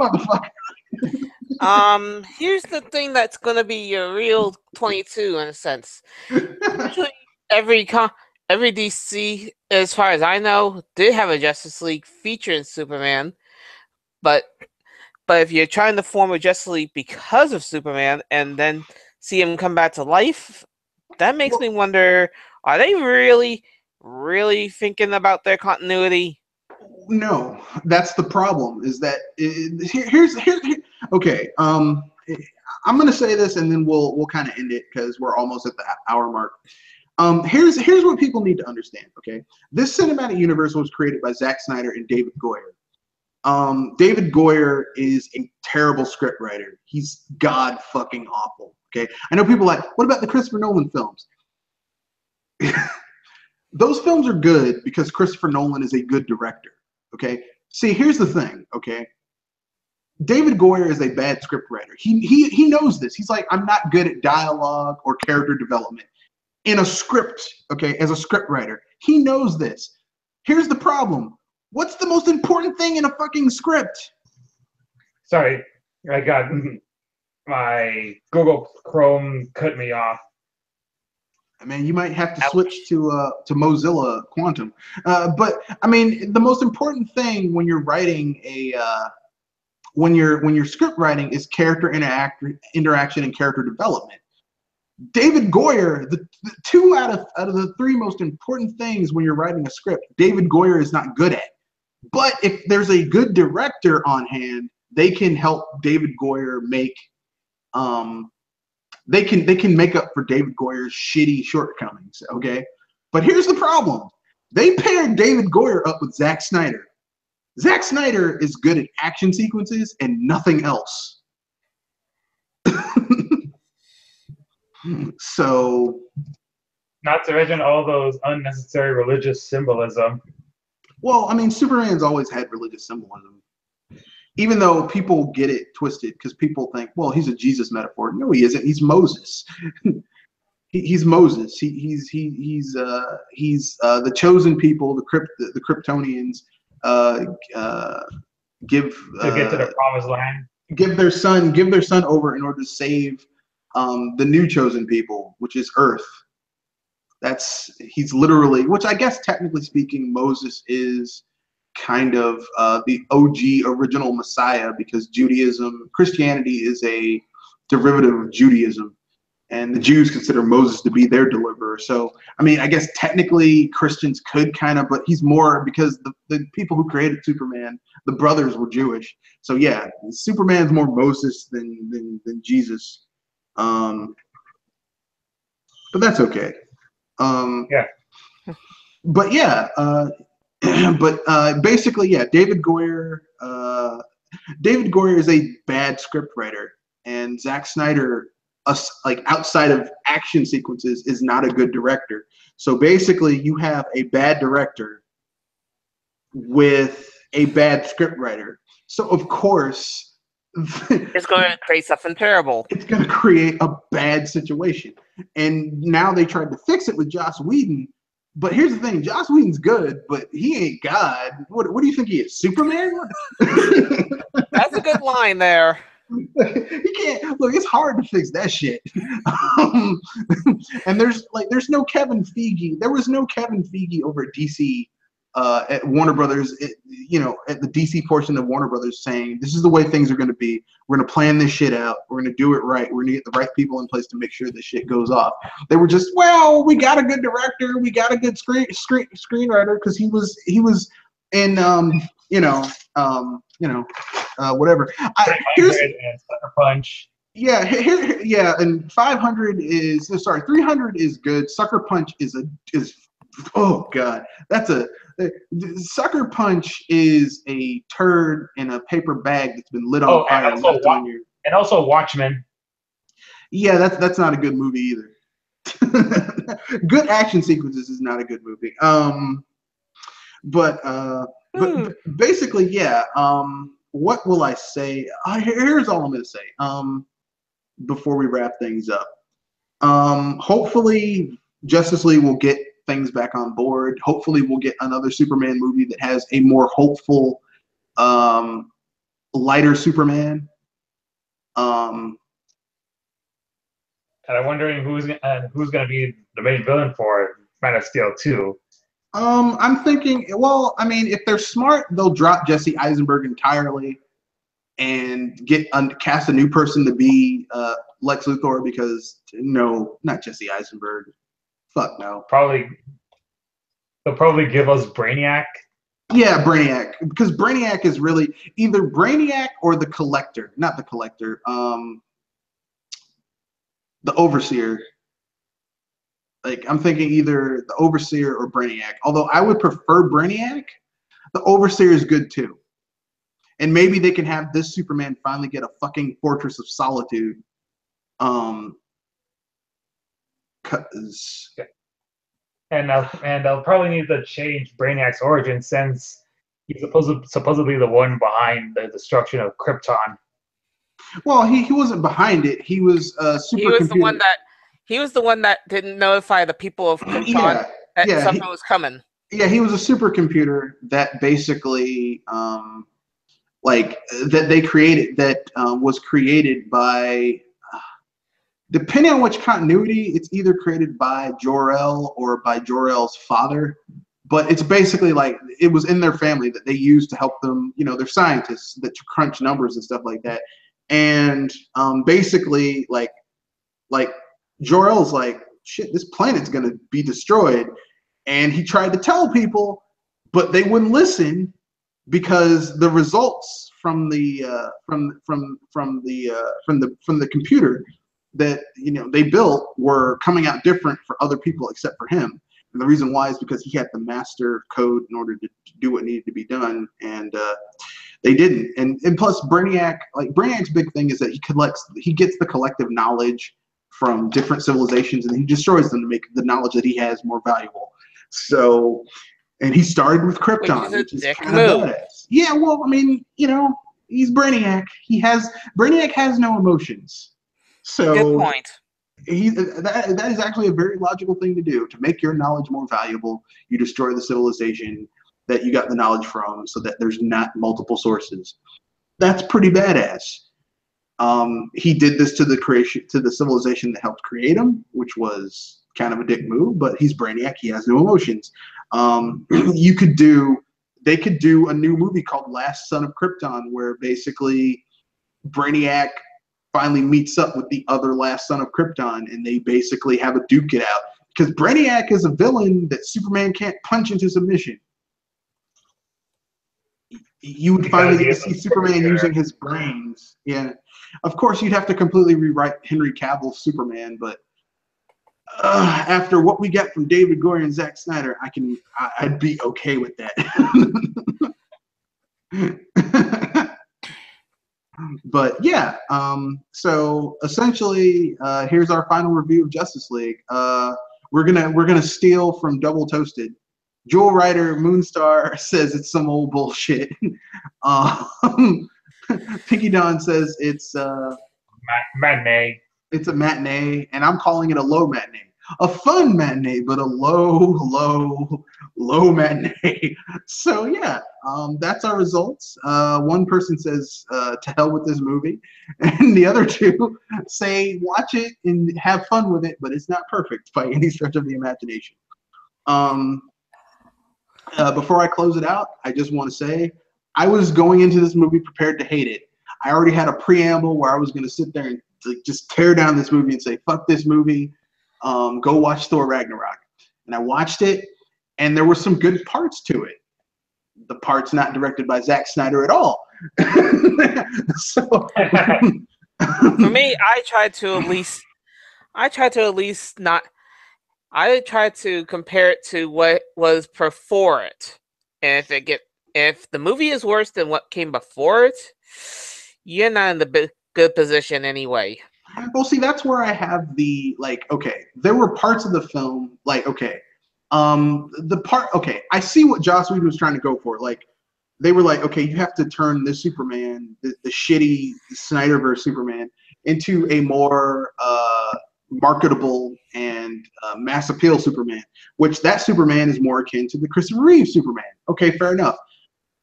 motherfucker. Here's the thing that's gonna be your real 22 in a sense. Usually, every DC, as far as I know, did have a Justice League featuring Superman. But if you're trying to form a Justice League because of Superman and then see him come back to life, that makes me wonder: are they really, really thinking about their continuity? No, that's the problem. Is that here's okay? I'm gonna say this and then we'll kind of end it because we're almost at the hour mark. Here's what people need to understand. Okay, this cinematic universe was created by Zack Snyder and David Goyer. David Goyer is a terrible script writer. He's god fucking awful. Okay, I know people are like, what about the Christopher Nolan films? Those films are good because Christopher Nolan is a good director. Okay, see, here's the thing. Okay, David Goyer is a bad script writer. He knows this. He's like, I'm not good at dialogue or character development in a script. Okay, as a script writer, he knows this. Here's the problem. What's the most important thing in a fucking script? Sorry, I got my Google Chrome cut me off. I mean, you might have to switch to Mozilla Quantum. But I mean, the most important thing when you're writing when you're script writing is character interaction and character development. David Goyer, the two out of the three most important things when you're writing a script, David Goyer is not good at. But if there's a good director on hand, they can help David Goyer make they can make up for David Goyer's shitty shortcomings, okay? But here's the problem. They paired David Goyer up with Zack Snyder. Zack Snyder is good at action sequences and nothing else. So, not to mention all those unnecessary religious symbolism. Well, I mean, Superman's always had religious symbolism, even though people get it twisted because people think, well, he's a Jesus metaphor. No, he isn't. He's Moses. He's Moses. He's the chosen people, the Kryptonians. Give to get to the promised land. Give their son over in order to save the new chosen people, which is Earth. He's literally, which I guess technically speaking, Moses is kind of the OG original Messiah, because Christianity is a derivative of Judaism, and the Jews consider Moses to be their deliverer. So, I mean, I guess technically Christians could kind of, but he's more, because the people who created Superman, the brothers were Jewish. So yeah, Superman's more Moses than Jesus. But that's okay. Yeah. But yeah, basically, yeah, David Goyer is a bad script writer, and Zack Snyder, like outside of action sequences, is not a good director. So basically, you have a bad director with a bad script writer. So of course, it's going to create something terrible. It's going to create a bad situation. And now they tried to fix it with Joss Whedon. But here's the thing, Joss Whedon's good, but he ain't God. What do you think he is, Superman? That's a good line there. He can't, look, it's hard to fix that shit. And there's no Kevin Feige. There was no Kevin Feige over at DC, at Warner Brothers, at the DC portion of Warner Brothers, saying, this is the way things are going to be. We're going to plan this shit out. We're going to do it right. We're going to get the right people in place to make sure this shit goes off. They were just, well, we got a good director. We got a good screenwriter, because he was in, whatever. Here's and Sucker Punch. Yeah, and 300 is good. Sucker Punch is oh god, Sucker Punch is a turd in a paper bag that's been lit on fire. And also Watchmen. Yeah, that's not a good movie either. Good action sequences is not a good movie. But basically, yeah. What will I say? Here's all I'm gonna say. Before we wrap things up, hopefully Justice League will get things back on board. Hopefully we'll get another Superman movie that has a more hopeful, lighter Superman. And I'm wondering who's going to be the main villain for Man of Steel 2. I'm thinking, well, I mean, if they're smart, they'll drop Jesse Eisenberg entirely and cast a new person to be Lex Luthor, because no, not Jesse Eisenberg. Fuck no. They'll probably give us Brainiac. Yeah, Brainiac, because Brainiac is really either Brainiac or the Collector, not the Collector. The Overseer. Like, I'm thinking either the Overseer or Brainiac. Although I would prefer Brainiac, the Overseer is good too. And maybe they can have this Superman finally get a fucking Fortress of Solitude. And they'll probably need to change Brainiac's origin, since he's supposedly the one behind the destruction of Krypton. Well, he wasn't behind it. He was He was the one that didn't notify the people of Krypton that something was coming. Yeah, he was a supercomputer that basically that they created, that was created by, depending on which continuity, it's either created by Jor-El or by Jor-El's father. But it's basically like it was in their family that they used to help them. They're scientists that crunch numbers and stuff like that. And basically, like Jor-El's like, shit, this planet's gonna be destroyed. And he tried to tell people, but they wouldn't listen, because the results from the computer that they built were coming out different for other people except for him. And the reason why is because he had the master code in order to do what needed to be done, and they didn't. And plus, Brainiac's big thing is that he gets the collective knowledge from different civilizations, and he destroys them to make the knowledge that he has more valuable. So, and he started with Krypton, which is kind of badass. Yeah, well, I mean, he's Brainiac. Brainiac has no emotions. So good point. That is actually a very logical thing to do. To make your knowledge more valuable, you destroy the civilization that you got the knowledge from, so that there's not multiple sources. That's pretty badass. He did this to the civilization that helped create him, which was kind of a dick move. But he's Brainiac; he has no emotions. They could do a new movie called Last Son of Krypton, where basically Brainiac finally meets up with the other last son of Krypton, and they basically have a duke it out. Because Brainiac is a villain that Superman can't punch into submission. You would finally get to see Superman using his brains. Yeah, of course you'd have to completely rewrite Henry Cavill's Superman, but after what we got from David Goyer and Zack Snyder, I'd be okay with that. But yeah, so essentially, here's our final review of Justice League. We're gonna steal from Double Toasted. Jewel Rider Moonstar says it's some old bullshit. Pinky Don says it's matinee. It's a matinee, and I'm calling it a low matinee. A fun matinee, but a low matinee. So yeah, that's our results. One person says to hell with this movie, and the other two say watch it and have fun with it, but it's not perfect by any stretch of the imagination. Before I close it out, I just want to say I was going into this movie prepared to hate it. I already had a preamble where I was going to sit there and just tear down this movie and say, fuck this movie, go watch Thor Ragnarok. And I watched it, and there were some good parts to it. The parts not directed by Zack Snyder at all. So, for me, I tried to compare it to what was before it. And if the movie is worse than what came before it, you're not in the good position anyway. Well, see, that's where I have there were parts of the film, I see what Joss Whedon was trying to go for. They were like, okay, you have to turn this Superman, the shitty Snyderverse Superman, into a more marketable and mass appeal Superman, which that Superman is more akin to the Christopher Reeve Superman. Okay, fair enough.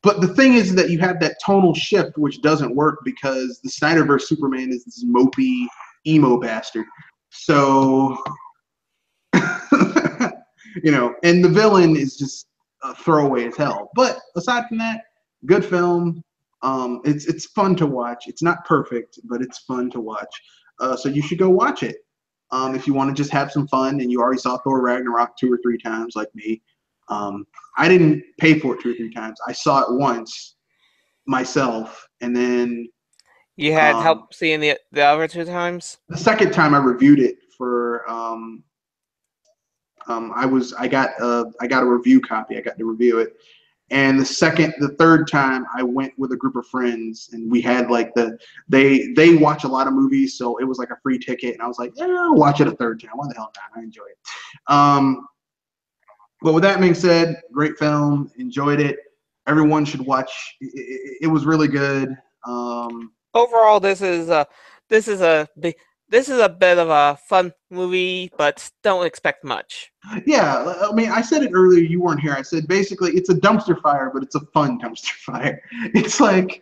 But the thing is that you have that tonal shift, which doesn't work because the Snyderverse Superman is this mopey, emo bastard. So, and the villain is just a throwaway as hell. But aside from that, good film. It's fun to watch. It's not perfect, but it's fun to watch. So you should go watch it. If you want to just have some fun and you already saw Thor Ragnarok 2 or 3 times like me. I didn't pay for it 2 or 3 times. I saw it once myself, and then you had help seeing the other 2 times. The second time I reviewed it for I got a review copy. I got to review it, and the third time I went with a group of friends, and we had they watch a lot of movies, so it was like a free ticket, and I was like, yeah, I'll watch it a third time. Why the hell not? I enjoy it. But with that being said, great film. Enjoyed it. Everyone should watch. It was really good. Overall, this is a bit of a fun movie, but don't expect much. Yeah, I mean, I said it earlier. You weren't here. I said basically it's a dumpster fire, but it's a fun dumpster fire. It's like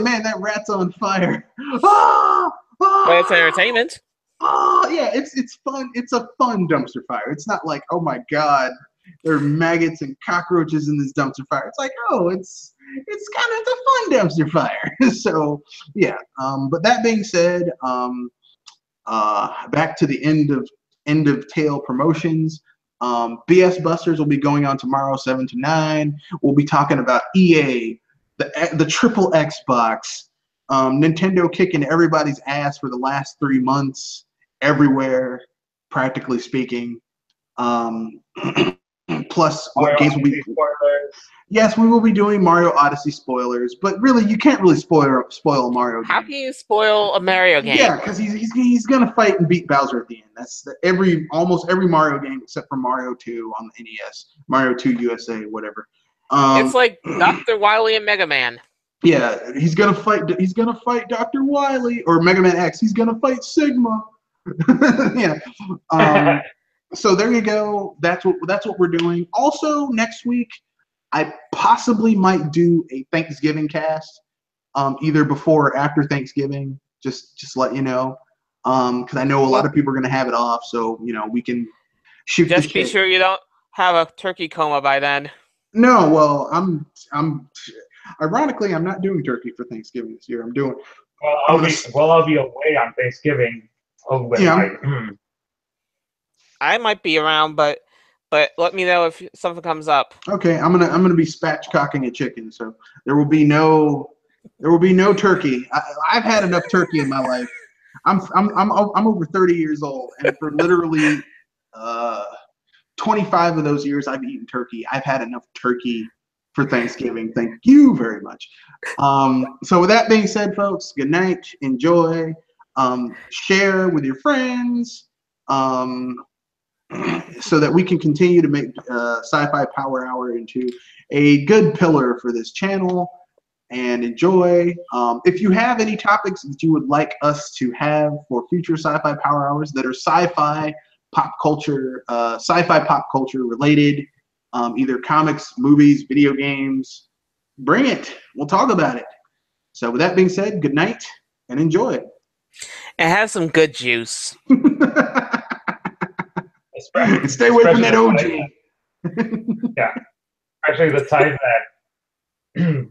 man, that rat's on fire. Ah! Ah! But it's entertainment. Oh yeah, it's fun. It's a fun dumpster fire. It's not like, oh my god, there are maggots and cockroaches in this dumpster fire. It's like, oh, it's a fun dumpster fire. So yeah. But that being said, back to the end of tail promotions. BS Busters will be going on tomorrow, 7 to 9. We'll be talking about EA, the triple Xbox, Nintendo kicking everybody's ass for the last 3 months, everywhere, practically speaking. Plus, what Mario games will be? Odyssey spoilers. Yes, we will be doing Mario Odyssey spoilers, but really, you can't really spoil a Mario How game. can you spoil a Mario game? Yeah, because he's gonna fight and beat Bowser at the end. That's almost every Mario game except for Mario 2 on the NES, Mario 2 USA, whatever. It's like Dr. Wily and Mega Man. Yeah, he's gonna fight Dr. Wily or Mega Man X. He's gonna fight Sigma. Yeah. So there you go. That's what we're doing. Also, next week, I possibly might do a Thanksgiving cast, either before or after Thanksgiving. Just let you know, because I know a lot of people are gonna have it off, so we can shoot. Just be sure you don't have a turkey coma by then. No, well, I'm ironically, I'm not doing turkey for Thanksgiving this year. I'm doing. I'll be away on Thanksgiving. I might be around, but let me know if something comes up. Okay, I'm gonna be spatchcocking a chicken, so there will be no turkey. I've had enough turkey in my life. I'm over 30 years old, and for literally 25 of those years I've eaten turkey. I've had enough turkey for Thanksgiving. Thank you very much. So with that being said, folks, good night. Enjoy. Share with your friends. So that we can continue to make Sci-Fi Power Hour into a good pillar for this channel, and enjoy. If you have any topics that you would like us to have for future Sci-Fi Power Hours that are sci-fi pop culture related, either comics, movies, video games, bring it. We'll talk about it. So with that being said, good night and enjoy. And have some good juice. Stay away from that OG. Yeah, actually, the type that